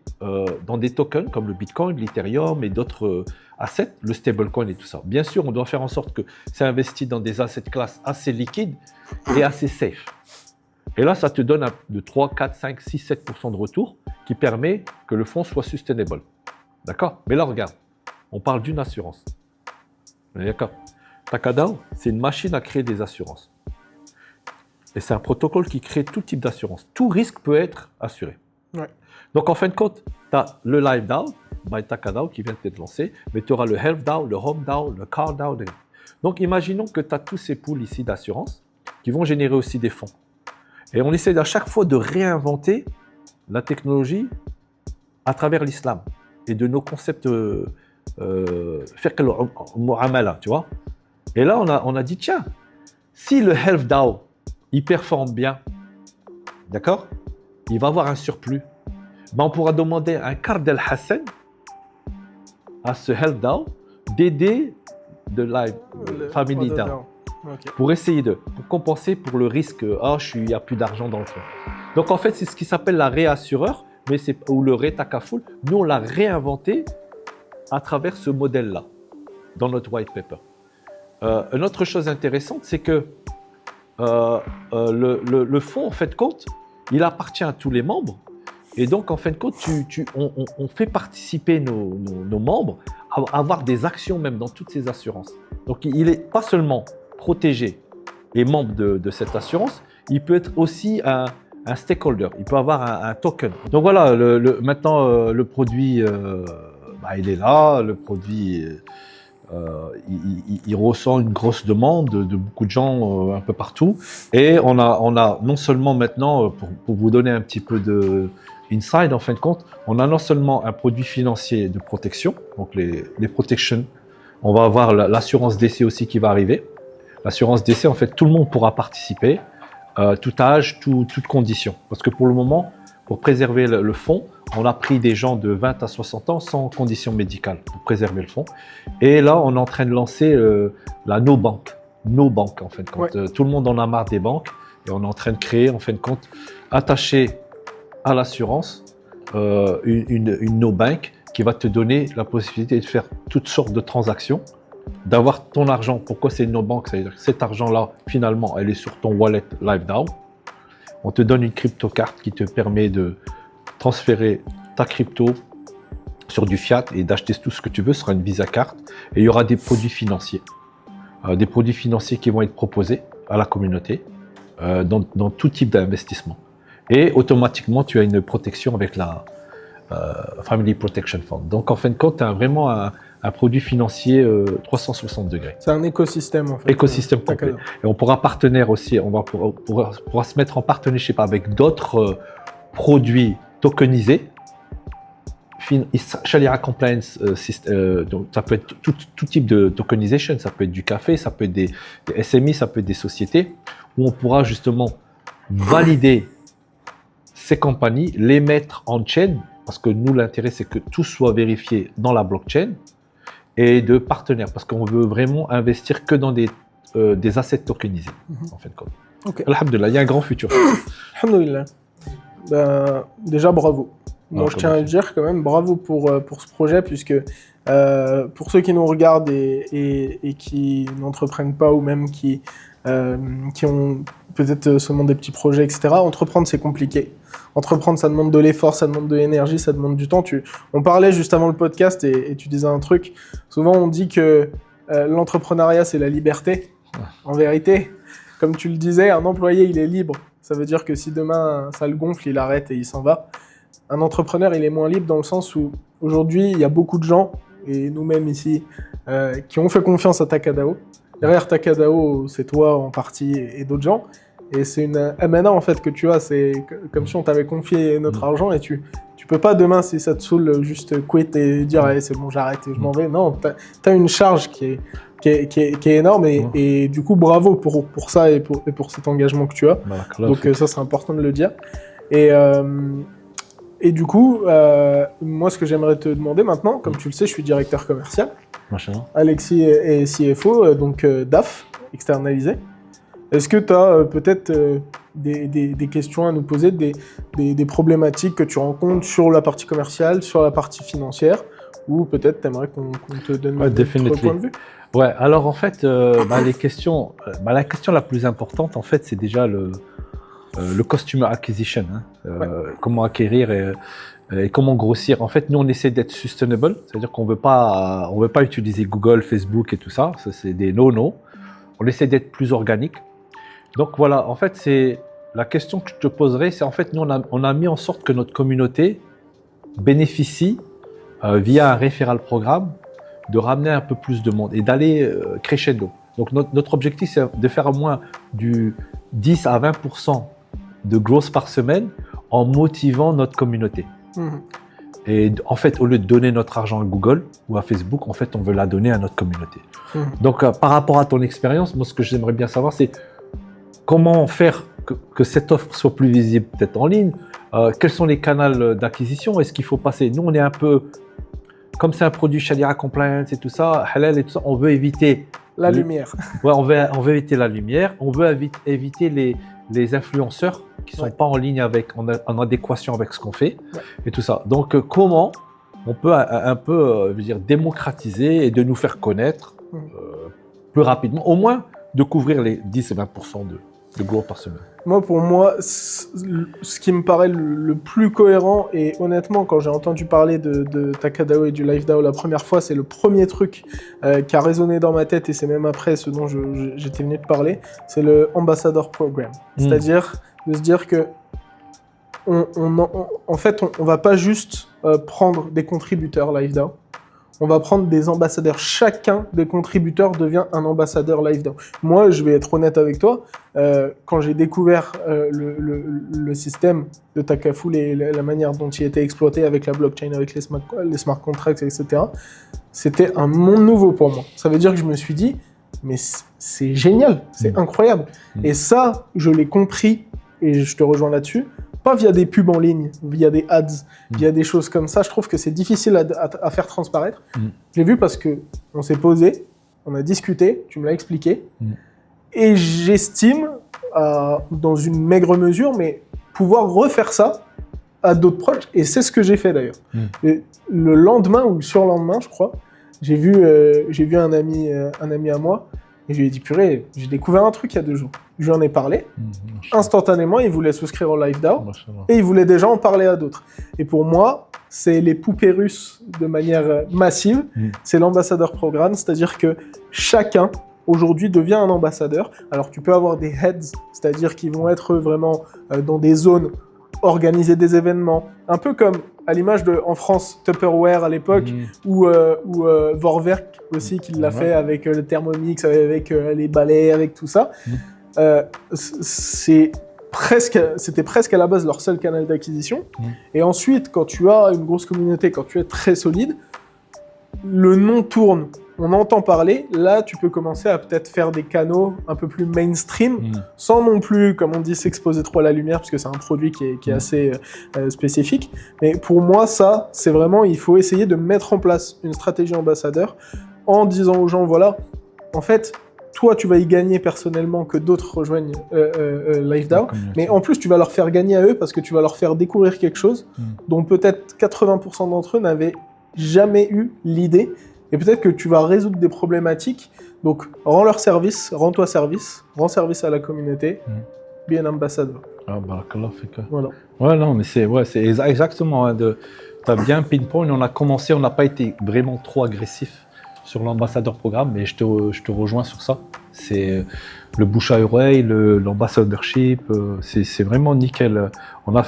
tokens comme le Bitcoin, l'Ethereum et d'autres assets, le stablecoin et tout ça. Bien sûr, on doit faire en sorte que c'est investi dans des assets classes assez liquides et assez safe. Et là, ça te donne de 3, 4, 5, 6, 7% de retour qui permet que le fonds soit sustainable. D'accord? Mais là, regarde, on parle d'une assurance. D'accord? Takadao, c'est une machine à créer des assurances. Et c'est un protocole qui crée tout type d'assurance. Tout risque peut être assuré. Ouais. Donc, en fin de compte, tu as le LiveDAO, by Takadao, qui vient d'être lancé, mais tu auras le HealthDAO, le HomeDAO, le CarDAO. Donc, imaginons que tu as tous ces pools ici d'assurance qui vont générer aussi des fonds. Et on essaie à chaque fois de réinventer la technologie à travers l'islam et de nos concepts faire que le mu'amala, tu vois. Et là, on a dit, tiens, si le HealthDAO il performe bien, d'accord? Il va avoir un surplus. Ben, on pourra demander un Card El Hassan à ce HealthDAO d'aider de Family DAO. Ok. pour essayer pour compenser pour le risque, il n'y a plus d'argent dans le fonds. Donc en fait, c'est ce qui s'appelle la réassureur, ou le rétakaful. Nous, on l'a réinventé à travers ce modèle-là, dans notre white paper. Une autre chose intéressante, c'est que le fonds, en fin de compte, il appartient à tous les membres. Et donc, en fin de compte, on fait participer nos membres à avoir des actions même dans toutes ces assurances. Donc, il n'est pas seulement protégé et membre de cette assurance, il peut être aussi un stakeholder, il peut avoir un token. Donc voilà, maintenant, le produit, il est là, le produit... il ressent une grosse demande de beaucoup de gens un peu partout. Et on a non seulement maintenant, pour vous donner un petit peu de inside en fin de compte, on a non seulement un produit financier de protection, donc les protections, on va avoir l'assurance décès aussi qui va arriver. L'assurance décès, en fait, tout le monde pourra participer, tout âge, toute condition. Parce que pour le moment, pour préserver le fonds, on a pris des gens de 20 à 60 ans sans condition médicale pour préserver le fonds. Et là, on est en train de lancer la No Bank. No Bank, en fin de compte. Ouais. Tout le monde en a marre des banques. Et on est en train de créer, en fin de compte, attaché à l'assurance, une No Bank qui va te donner la possibilité de faire toutes sortes de transactions, d'avoir ton argent. Pourquoi c'est une No Bank? C'est-à-dire que cet argent-là, finalement, elle est sur ton wallet LiveDAO. On te donne une crypto-carte qui te permet de transférer ta crypto sur du fiat et d'acheter tout ce que tu veux. Ce sera une Visa carte. Et il y aura des produits financiers. Des produits financiers qui vont être proposés à la communauté dans tout type d'investissement. Et automatiquement, tu as une protection avec la Family Protection Fund. Donc, en fin de compte, tu as vraiment un produit financier 360 degrés. C'est un écosystème en fait. Écosystème complet. Et on pourra partenaire aussi, on pourra se mettre en partenariat avec d'autres produits tokenisés. Sharia Compliance, donc ça peut être tout type de tokenisation, ça peut être du café, ça peut être des SMI, ça peut être des sociétés, où on pourra justement valider ces compagnies, les mettre en chain, parce que nous l'intérêt c'est que tout soit vérifié dans la blockchain, et de partenaires, parce qu'on veut vraiment investir que dans des assets tokenisés, en fin de compte. Okay. Alhamdulillah, il y a un grand futur. Alhamdulillah. Ben, déjà, bravo. Moi, je tiens à dire quand même bravo pour ce projet, puisque pour ceux qui nous regardent et qui n'entreprennent pas, ou même qui ont peut-être seulement des petits projets, etc., entreprendre, c'est compliqué. Entreprendre, ça demande de l'effort, ça demande de l'énergie, ça demande du temps. On parlait juste avant le podcast et tu disais un truc. Souvent, on dit que l'entrepreneuriat, c'est la liberté. En vérité, comme tu le disais, un employé, il est libre. Ça veut dire que si demain, ça le gonfle, il arrête et il s'en va. Un entrepreneur, il est moins libre dans le sens où, aujourd'hui, il y a beaucoup de gens, et nous-mêmes ici, qui ont fait confiance à Takadao. Derrière Takadao, c'est toi en partie et d'autres gens. Et c'est une amana en fait que tu as, c'est comme si on t'avait confié notre argent et tu peux pas demain, si ça te saoule, juste quitter et dire hey, c'est bon, j'arrête et je m'en vais. Non, t'as une charge qui est énorme et du coup bravo pour ça et pour cet engagement que tu as. Donc ça c'est important de le dire. Et du coup, moi ce que j'aimerais te demander maintenant, comme tu le sais, je suis directeur commercial. Alexis est CFO, donc DAF, externalisé. Est-ce que tu as peut-être des questions à nous poser, des problématiques que tu rencontres sur la partie commerciale, sur la partie financière, ou peut-être tu aimerais qu'on te donne notre point de vue? Ouais, alors en fait, les questions, la question la plus importante, en fait, c'est déjà le customer acquisition. Comment acquérir et comment grossir. En fait, nous, on essaie d'être sustainable, c'est-à-dire qu'on veut pas utiliser Google, Facebook et tout ça. Ça c'est des no-no. On essaie d'être plus organique. Donc voilà, en fait, c'est la question que je te poserai, c'est en fait, nous, on a mis en sorte que notre communauté bénéficie, via un referral programme, de ramener un peu plus de monde et d'aller crescendo. Donc notre objectif, c'est de faire au moins du 10 à 20% de growth par semaine en motivant notre communauté. Et en fait, au lieu de donner notre argent à Google ou à Facebook, en fait, on veut la donner à notre communauté. Donc, par rapport à ton expérience, moi, ce que j'aimerais bien savoir, c'est comment faire que cette offre soit plus visible, peut-être en ligne. Quels sont les canaux d'acquisition? Est-ce qu'il faut passer? Nous, on est un peu comme c'est un produit Sharia compliant et tout ça, halal et tout ça, on veut éviter La lumière. Ouais, on veut éviter la lumière, on veut éviter les influenceurs qui sont pas en ligne en adéquation avec ce qu'on fait et tout ça. Donc, comment on peut un peu, je veux dire, démocratiser et de nous faire connaître plus rapidement, au moins de couvrir les 10 et 20% de growth par semaine. Pour moi, ce qui me paraît le plus cohérent, et honnêtement, quand j'ai entendu parler de TakaDAO et du LiveDAO la première fois, c'est le premier truc qui a résonné dans ma tête, et c'est même après ce dont j'étais venu te parler, c'est le Ambassador Program. C'est-à-dire de se dire que en fait, on va pas juste prendre des contributeurs LiveDAO, on va prendre des ambassadeurs. Chacun des contributeurs devient un ambassadeur LiveDAO. Moi, je vais être honnête avec toi, quand j'ai découvert le système de Takaful et la manière dont il était exploité avec la blockchain, avec les smart contracts, etc., c'était un monde nouveau pour moi. Ça veut dire que je me suis dit, mais c'est génial, c'est incroyable. Et ça, je l'ai compris, et je te rejoins là-dessus, pas via des pubs en ligne, via des ads, via des choses comme ça. Je trouve que c'est difficile à faire transparaître. Je l'ai vu parce qu'on s'est posé, on a discuté, tu me l'as expliqué, et j'estime, dans une maigre mesure, mais pouvoir refaire ça à d'autres proches, et c'est ce que j'ai fait d'ailleurs. Et le lendemain ou le surlendemain, je crois, j'ai vu un ami à moi, et je lui ai dit, purée, j'ai découvert un truc il y a 2 jours. Je lui en ai parlé. Instantanément, il voulait souscrire au LiveDAO et il voulait déjà en parler à d'autres. Et pour moi, c'est les poupées russes de manière massive. C'est l'ambassadeur programme, c'est-à-dire que chacun, aujourd'hui, devient un ambassadeur. Alors, tu peux avoir des heads, c'est-à-dire qu'ils vont être vraiment dans des zones, organiser des événements, un peu comme à l'image en France, Tupperware à l'époque, ou Vorwerk aussi, qui l'a fait avec le Thermomix, avec les balais, avec tout ça. C'était presque à la base leur seul canal d'acquisition. Et ensuite, quand tu as une grosse communauté, quand tu es très solide, le nom tourne, on entend parler. Là, tu peux commencer à peut-être faire des canaux un peu plus mainstream, sans non plus, comme on dit, s'exposer trop à la lumière, parce que c'est un produit qui est assez spécifique. Mais pour moi, ça, c'est vraiment, il faut essayer de mettre en place une stratégie ambassadeur en disant aux gens, voilà, en fait, toi, tu vas y gagner personnellement que d'autres rejoignent LiveDAO, mais en plus, tu vas leur faire gagner à eux parce que tu vas leur faire découvrir quelque chose dont peut-être 80% d'entre eux n'avaient jamais eu l'idée, et peut-être que tu vas résoudre des problématiques. Donc, rends service à la communauté, be an ambassador. Ah, barakallah fika. Voilà. Ouais, non, mais c'est exactement. Hein, tu as bien pinpoint. On a commencé, on n'a pas été vraiment trop agressif sur l'ambassadeur programme, mais je te rejoins sur ça. C'est le bouche à oreille, l'ambassadorship, c'est vraiment nickel. On a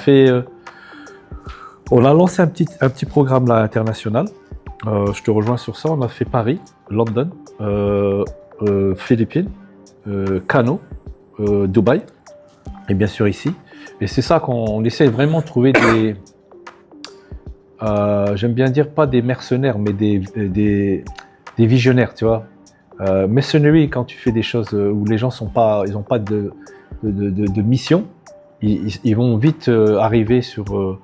lancé un petit programme là, international. Je te rejoins sur ça. On a fait Paris, London, Philippines, Kano, Dubaï, et bien sûr ici. Et c'est ça qu'on essaie vraiment de trouver des... j'aime bien dire pas des mercenaires, mais des visionnaires, tu vois. Mercenary, quand tu fais des choses où les gens ils n'ont pas de mission, ils vont vite arriver sur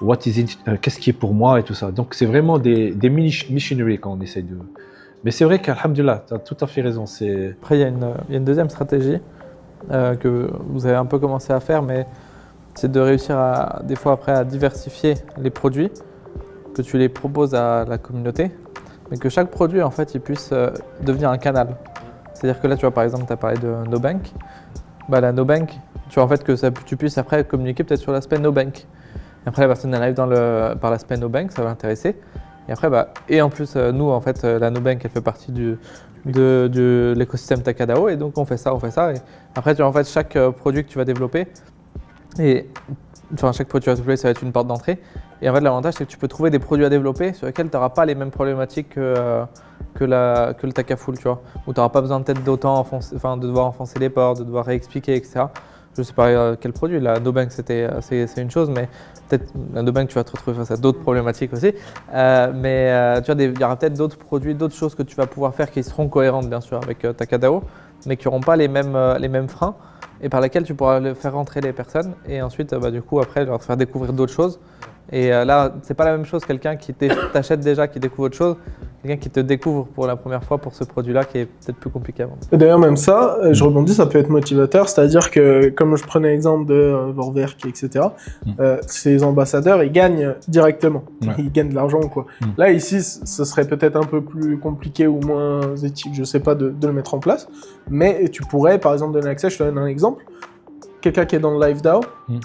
what is it, qu'est-ce qui est pour moi et tout ça. Donc c'est vraiment des missionary quand on essaie de... Mais c'est vrai qu'alhamdoulilah, tu as tout à fait raison. Après, il y a une deuxième stratégie que vous avez un peu commencé à faire, mais c'est de réussir des fois après à diversifier les produits, que tu les proposes à la communauté, mais que chaque produit en fait il puisse devenir un canal. C'est-à-dire que là, tu vois, par exemple, tu as parlé de NoBank. Bah, la NoBank, tu vois en fait que tu puisses après communiquer peut-être sur l'aspect NoBank. Et après, la personne elle arrive par l'aspect NoBank, ça va l'intéresser. Et après, et en plus, nous, en fait, la NoBank, elle fait partie de l'écosystème TakaDAO, et donc on fait ça. Et après, tu vois, en fait, chaque produit que tu vas développer, chaque produit que tu vas développer, ça va être une porte d'entrée. Et en fait, l'avantage, c'est que tu peux trouver des produits à développer sur lesquels tu n'auras pas les mêmes problématiques que le Takaful, tu vois, où tu n'auras pas besoin peut-être de devoir enfoncer les portes, de devoir réexpliquer, etc. Je ne sais pas quel produit, la NoBank c'est une chose, mais peut-être la NoBank tu vas te retrouver face à d'autres problématiques aussi. Tu vois, il y aura peut-être d'autres produits, d'autres choses que tu vas pouvoir faire qui seront cohérentes bien sûr avec TakaDAO, mais qui n'auront pas les mêmes freins et par lesquels tu pourras faire rentrer les personnes et ensuite du coup après leur faire découvrir d'autres choses Et là, c'est pas la même chose, quelqu'un qui t'achète déjà, qui découvre autre chose, quelqu'un qui te découvre pour la première fois pour ce produit-là qui est peut-être plus compliqué à vendre. Et d'ailleurs, même ça, je rebondis, ça peut être motivateur, c'est-à-dire que, comme je prenais l'exemple de Vorwerk, etc., ces ambassadeurs, ils gagnent directement. Ouais. Ils gagnent de l'argent, quoi. Là, ici, ce serait peut-être un peu plus compliqué ou moins éthique, je sais pas, de le mettre en place, mais tu pourrais, par exemple, donner accès, je te donne un exemple. Quelqu'un qui est dans le LiveDAO,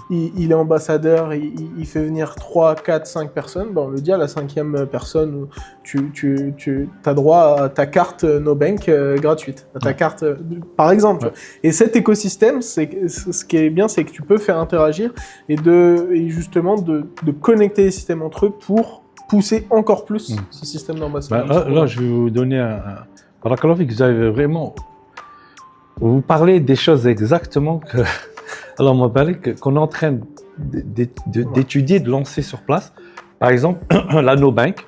il est ambassadeur, il fait venir 3, 4, 5 personnes. Bon, on le dit à la 5e personne, tu as droit à ta carte NoBank gratuite, à ta carte, par exemple. Ouais. Et cet écosystème, ce qui est bien, c'est que tu peux faire interagir et justement de connecter les systèmes entre eux pour pousser encore plus ce système d'ambassadeur. Là, je vais vous donner Barakallahu, vous avez vraiment... Vous parlez des choses exactement que... Alors, on m'a parlé qu'on est en train d'étudier, de lancer sur place. Par exemple, la NoBank,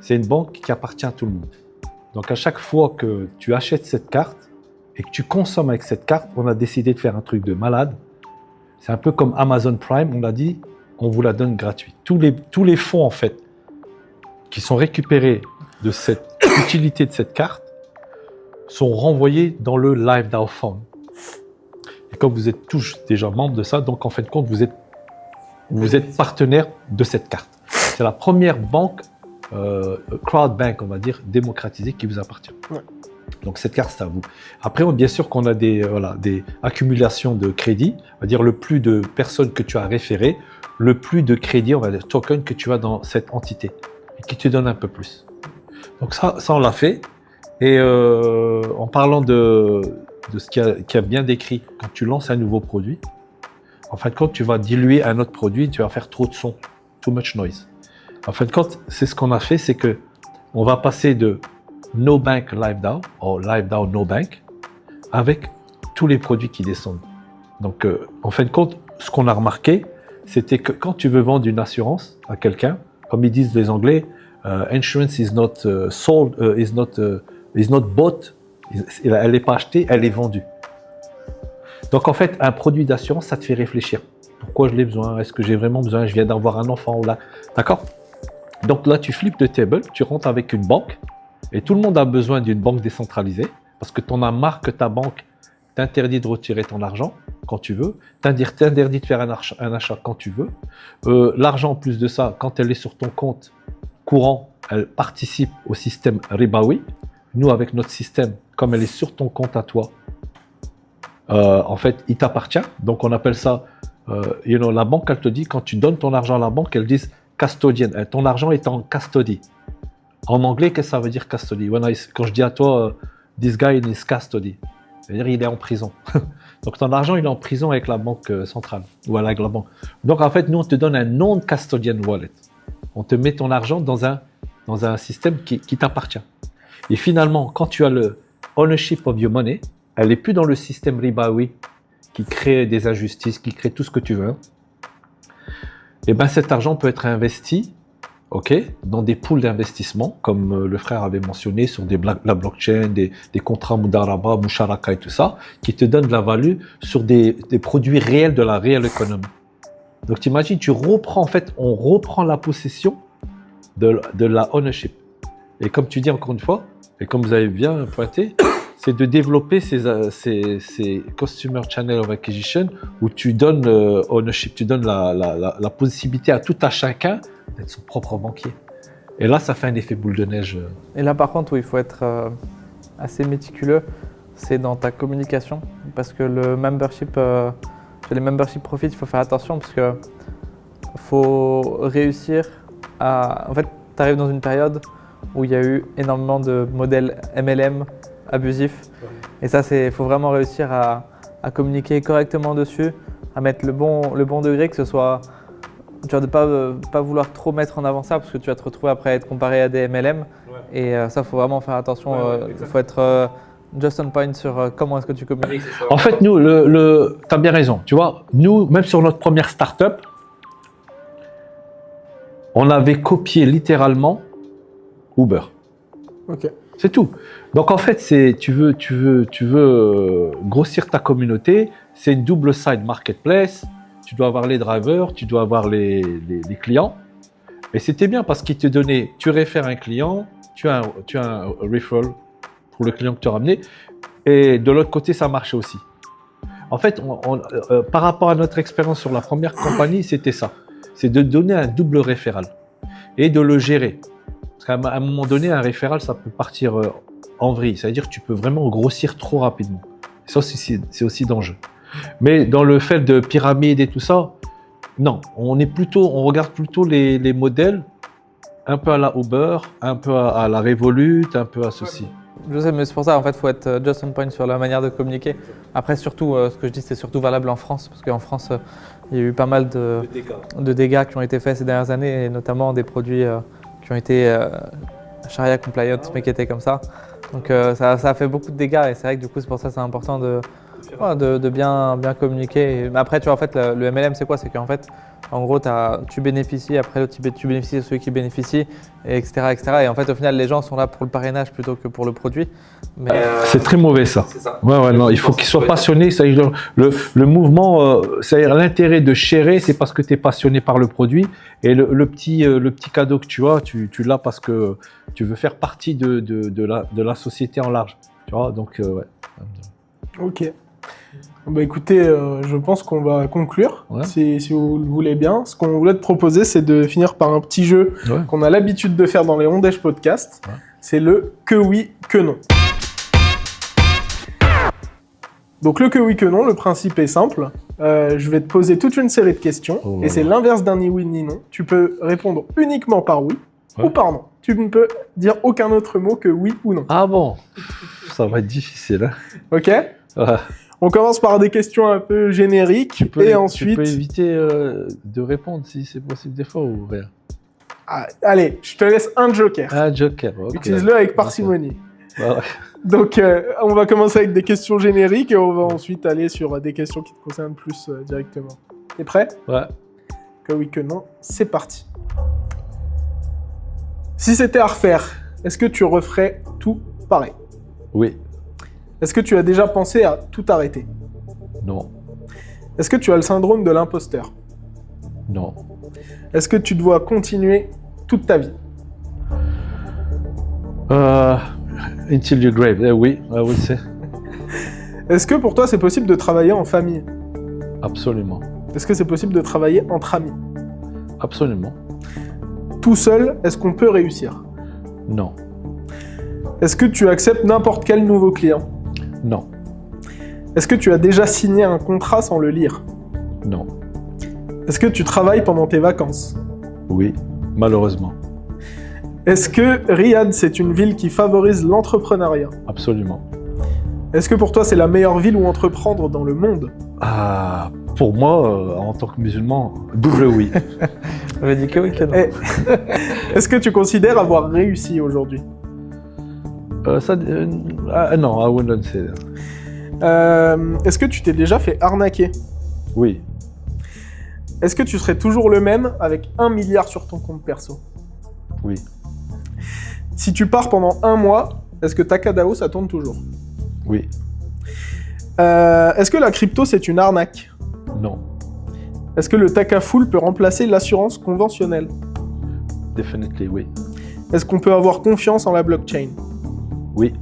c'est une banque qui appartient à tout le monde. Donc, à chaque fois que tu achètes cette carte et que tu consommes avec cette carte, on a décidé de faire un truc de malade. C'est un peu comme Amazon Prime, on a dit, on vous la donne gratuite. Tous les fonds, en fait, qui sont récupérés de cette utilité de cette carte, sont renvoyés dans le LiveDAO Fund. Et comme vous êtes tous déjà membres de ça, donc en fin de compte, vous êtes partenaire de cette carte. C'est la première banque, crowd bank, on va dire, démocratisée qui vous appartient. Ouais. Donc cette carte, c'est à vous. Après, bien sûr qu'on a des accumulations de crédits, on va dire le plus de personnes que tu as référées, le plus de crédits, on va dire tokens que tu as dans cette entité et qui te donne un peu plus. Donc ça on l'a fait. Et en parlant de ce qui a bien décrit, quand tu lances un nouveau produit, en fin de compte, tu vas diluer un autre produit, tu vas faire trop de son, too much noise. En fin de compte, c'est ce qu'on a fait, c'est que on va passer de NoBank LiveDAO ou LiveDAO NoBank avec tous les produits qui descendent. Donc, en fin de compte, ce qu'on a remarqué, c'était que quand tu veux vendre une assurance à quelqu'un, comme ils disent les Anglais, insurance is not sold, is not bought. Elle n'est pas achetée, elle est vendue. Donc en fait, un produit d'assurance, ça te fait réfléchir. Pourquoi je l'ai besoin? Est-ce que j'ai vraiment besoin? Je viens d'avoir un enfant ou là. D'accord? Donc là, tu flippes de table, tu rentres avec une banque et tout le monde a besoin d'une banque décentralisée parce que tu en as marre que ta banque t'interdit de retirer ton argent quand tu veux, t'interdit de faire un achat quand tu veux. L'argent, en plus de ça, quand elle est sur ton compte courant, elle participe au système Ribawi. Nous, avec notre système, comme elle est sur ton compte à toi, en fait, il t'appartient. Donc, on appelle ça, la banque, elle te dit, quand tu donnes ton argent à la banque, elle dit custodian. Ton argent est en custody. En anglais, qu'est-ce que ça veut dire custody? Quand je dis à toi, this guy in his custody, c'est-à-dire il est en prison. Donc, ton argent, il est en prison avec la banque centrale ou avec la banque. Donc, en fait, nous, on te donne un non-custodian wallet. On te met ton argent dans un système qui t'appartient. Et finalement, quand tu as le ownership of your money, elle n'est plus dans le système Ribawi qui crée des injustices, qui crée tout ce que tu veux. Et bien cet argent peut être investi dans des pools d'investissement, comme le frère avait mentionné, sur la blockchain, des contrats Mudaraba, Musharaka et tout ça, qui te donnent de la value sur des produits réels de la réelle économie. Donc tu imagines, on reprend la possession de la ownership. Et comme tu dis encore une fois, et comme vous avez bien pointé, c'est de développer ces Customer Channel of Acquisition où tu donnes ownership, tu donnes la possibilité à tout à chacun d'être son propre banquier. Et là, ça fait un effet boule de neige. Et là, par contre, où il faut être assez méticuleux, c'est dans ta communication. Parce que le membership, les membership profits, il faut faire attention parce que faut réussir à... En fait, tu arrives dans une période où il y a eu énormément de modèles MLM abusifs. Et ça, il faut vraiment réussir à communiquer correctement dessus, à mettre le bon degré, que ce soit... Tu vas pas vouloir trop mettre en avant ça parce que tu vas te retrouver après à être comparé à des MLM. Ouais. Et ça, il faut vraiment faire attention. Il faut être just on point sur comment est-ce que tu communiques. En fait, nous, tu as bien raison. Tu vois, nous, même sur notre première startup, on avait copié littéralement Uber. Ok. C'est tout. Donc en fait, tu veux grossir ta communauté, c'est une double side marketplace. tu dois avoir les drivers, tu dois avoir les clients. Et c'était bien parce qu'il te donnait, tu réfères un client, tu as un referral pour le client que tu as ramené. Et de l'autre côté, ça marchait aussi. En fait, par rapport à notre expérience sur la première compagnie, c'était ça. C'est de donner un double référal et de le gérer. Parce qu'à un moment donné, un référal, ça peut partir en vrille. C'est-à-dire que tu peux vraiment grossir trop rapidement. Et ça, c'est aussi dangereux. Mais dans le fait de pyramide et tout ça, non. On regarde plutôt les modèles un peu à la Uber, un peu à la Revolut, un peu à ceci. Je sais, mais c'est pour ça, en fait, il faut être just on point sur la manière de communiquer. Après, surtout, ce que je dis, c'est surtout valable en France, parce qu'en France, il y a eu pas mal de dégâts qui ont été faits ces dernières années, et notamment des produits qui ont été Sharia compliant, mais qui étaient comme ça. Donc ça a fait beaucoup de dégâts, et c'est vrai que du coup, c'est pour ça que c'est important de bien communiquer. Mais après, tu vois, en fait, le MLM, c'est quoi? C'est qu'en fait, en gros, tu bénéficies, après l'autre, tu bénéficies de ceux qui bénéficient, etc., etc. Et en fait, au final, les gens sont là pour le parrainage plutôt que pour le produit. Mais, c'est très mauvais ça. C'est ça. Ouais, non, il faut qu'ils soient passionnés. Le mouvement, c'est-à-dire l'intérêt de sharer, c'est parce que tu es passionné par le produit. Et le petit cadeau que tu as, tu l'as parce que tu veux faire partie de la société en large. Tu vois, donc, ouais. Ok. Bah écoutez, je pense qu'on va conclure, si vous le voulez bien. Ce qu'on voulait te proposer, c'est de finir par un petit jeu qu'on a l'habitude de faire dans les Ondèche Podcast. Ouais. C'est le que oui, que non. Donc le que oui, que non, le principe est simple. Je vais te poser toute une série de questions et c'est l'inverse d'un ni oui ni non. Tu peux répondre uniquement par oui ou par non. Tu ne peux dire aucun autre mot que oui ou non. Ah bon? Ça va être difficile. Hein. Ok. Ouais. On commence par des questions un peu génériques ensuite... Tu peux éviter de répondre si c'est possible des fois ou rien. Ah, allez, je te laisse un joker. Un joker, ok. Utilise-le avec parcimonie. Okay. Ouais. Donc, on va commencer avec des questions génériques et on va ensuite aller sur des questions qui te concernent plus directement. T'es prêt? Ouais. Que oui, que non, c'est parti. Si c'était à refaire, est-ce que tu referais tout pareil? Oui. Est-ce que tu as déjà pensé à tout arrêter? Non. Est-ce que tu as le syndrome de l'imposteur? Non. Est-ce que tu dois continuer toute ta vie? Until your grave, oui, I would say. Est-ce que pour toi c'est possible de travailler en famille? Absolument. Est-ce que c'est possible de travailler entre amis? Absolument. Tout seul, est-ce qu'on peut réussir? Non. Est-ce que tu acceptes n'importe quel nouveau client? Non. Est-ce que tu as déjà signé un contrat sans le lire? Non. Est-ce que tu travailles pendant tes vacances? Oui, malheureusement. Est-ce que Riyad, c'est une ville qui favorise l'entrepreneuriat? Absolument. Est-ce que pour toi, c'est la meilleure ville où entreprendre dans le monde? Ah, pour moi, en tant que musulman, double oui. On avait dit que oui, que non. Est-ce que tu considères avoir réussi aujourd'hui? Non, I wouldn't say that. Est-ce que tu t'es déjà fait arnaquer? Oui. Est-ce que tu serais toujours le même avec 1 milliard sur ton compte perso? Oui. Si tu pars pendant 1 mois, est-ce que Takadao, ça tourne toujours? Oui. Est-ce que la crypto, c'est une arnaque? Non. Est-ce que le Takaful peut remplacer l'assurance conventionnelle? Definitely, oui. Est-ce qu'on peut avoir confiance en la blockchain? Oui.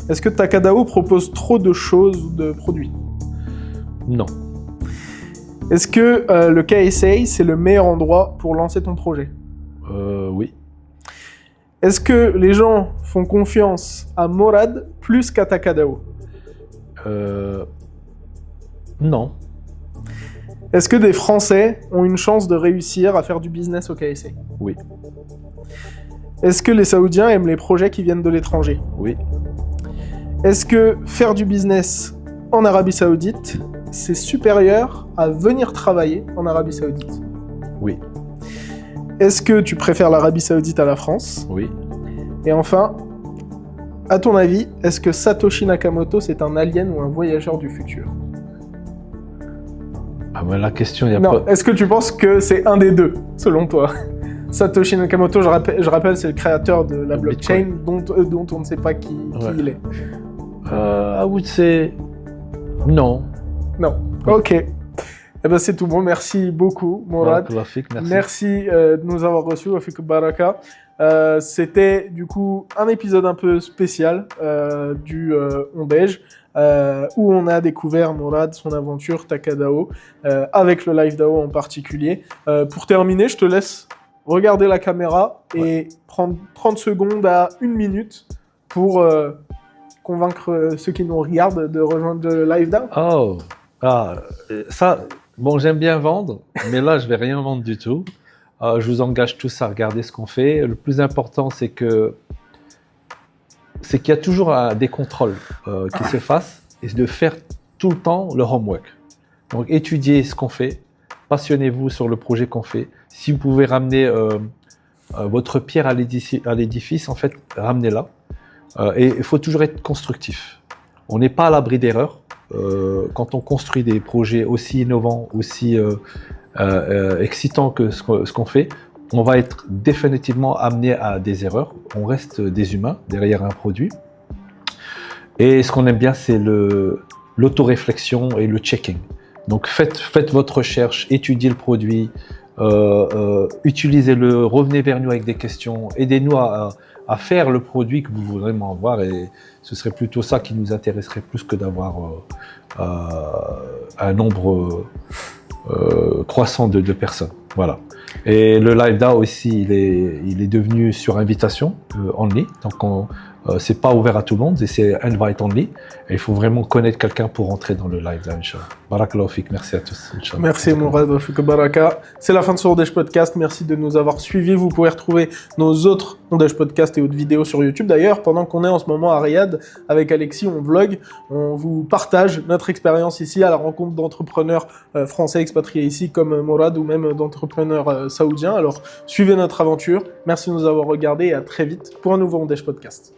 Est-ce que Takadao propose trop de choses ou de produits? Non. Est-ce que le KSA, c'est le meilleur endroit pour lancer ton projet? Oui. Est-ce que les gens font confiance à Morad plus qu'à Takadao? Non. Est-ce que des Français ont une chance de réussir à faire du business au KSA? Oui. Est-ce que les Saoudiens aiment les projets qui viennent de l'étranger? Oui. Est-ce que faire du business en Arabie Saoudite, c'est supérieur à venir travailler en Arabie Saoudite? Oui. Est-ce que tu préfères l'Arabie Saoudite à la France? Oui. Et enfin, à ton avis, est-ce que Satoshi Nakamoto, c'est un alien ou un voyageur du futur? Ah ben la question, il y a non, pas... Est-ce que tu penses que c'est un des deux, selon toi? Satoshi Nakamoto, je rappelle, c'est le créateur de la blockchain dont on ne sait pas qui il est. I would say non. Non. Ok. Eh ben, c'est tout bon. Merci beaucoup, Mourad. Barakallahu fik, merci. Merci de nous avoir reçus. Wa fik baraka. C'était du coup un épisode un peu spécial du Ondej, où on a découvert Mourad, son aventure Takadao, avec le live DAO en particulier. Pour terminer, je te laisse regarder la caméra et prendre 30 secondes à 1 minute pour convaincre ceux qui nous regardent de rejoindre le live DAO. Oh, ça, bon, j'aime bien vendre, mais là, je vais rien vendre du tout. Je vous engage tous à regarder ce qu'on fait. Le plus important, c'est qu'il y a toujours des contrôles qui se fassent et de faire tout le temps le homework. Donc, étudiez ce qu'on fait, passionnez-vous sur le projet qu'on fait. Si vous pouvez ramener votre pierre à l'édifice, en fait, ramenez-la. Et il faut toujours être constructif. On n'est pas à l'abri d'erreurs. Quand on construit des projets aussi innovants, aussi excitants que ce qu'on fait, on va être définitivement amené à des erreurs. On reste des humains derrière un produit. Et ce qu'on aime bien, c'est l'autoréflexion et le checking. Donc faites votre recherche, étudiez le produit, utilisez-le, revenez vers nous avec des questions, aidez-nous à faire le produit que vous voulez vraiment avoir, et ce serait plutôt ça qui nous intéresserait plus que d'avoir un nombre croissant de personnes. Voilà. Et le live DAO aussi, il est devenu sur invitation only, donc c'est pas ouvert à tout le monde, et c'est invite only. Et il faut vraiment connaître quelqu'un pour rentrer dans le live DAO, Inch'Allah. Barakallahu fik, merci à tous. Inch'Allah. Merci Mourad, wa fik baraka. C'est la fin de ce Ondej Podcast. Merci de nous avoir suivis. Vous pouvez retrouver nos autres Ondej Podcast et autres vidéos sur YouTube. D'ailleurs, pendant qu'on est en ce moment à Riyad avec Alexis, on vlog, on vous partage notre expérience ici à la rencontre d'entrepreneurs français expatriés ici comme Mourad, ou même d'entrepreneurs saoudiens. Alors suivez notre aventure. Merci de nous avoir regardés et à très vite pour un nouveau Ondej Podcast.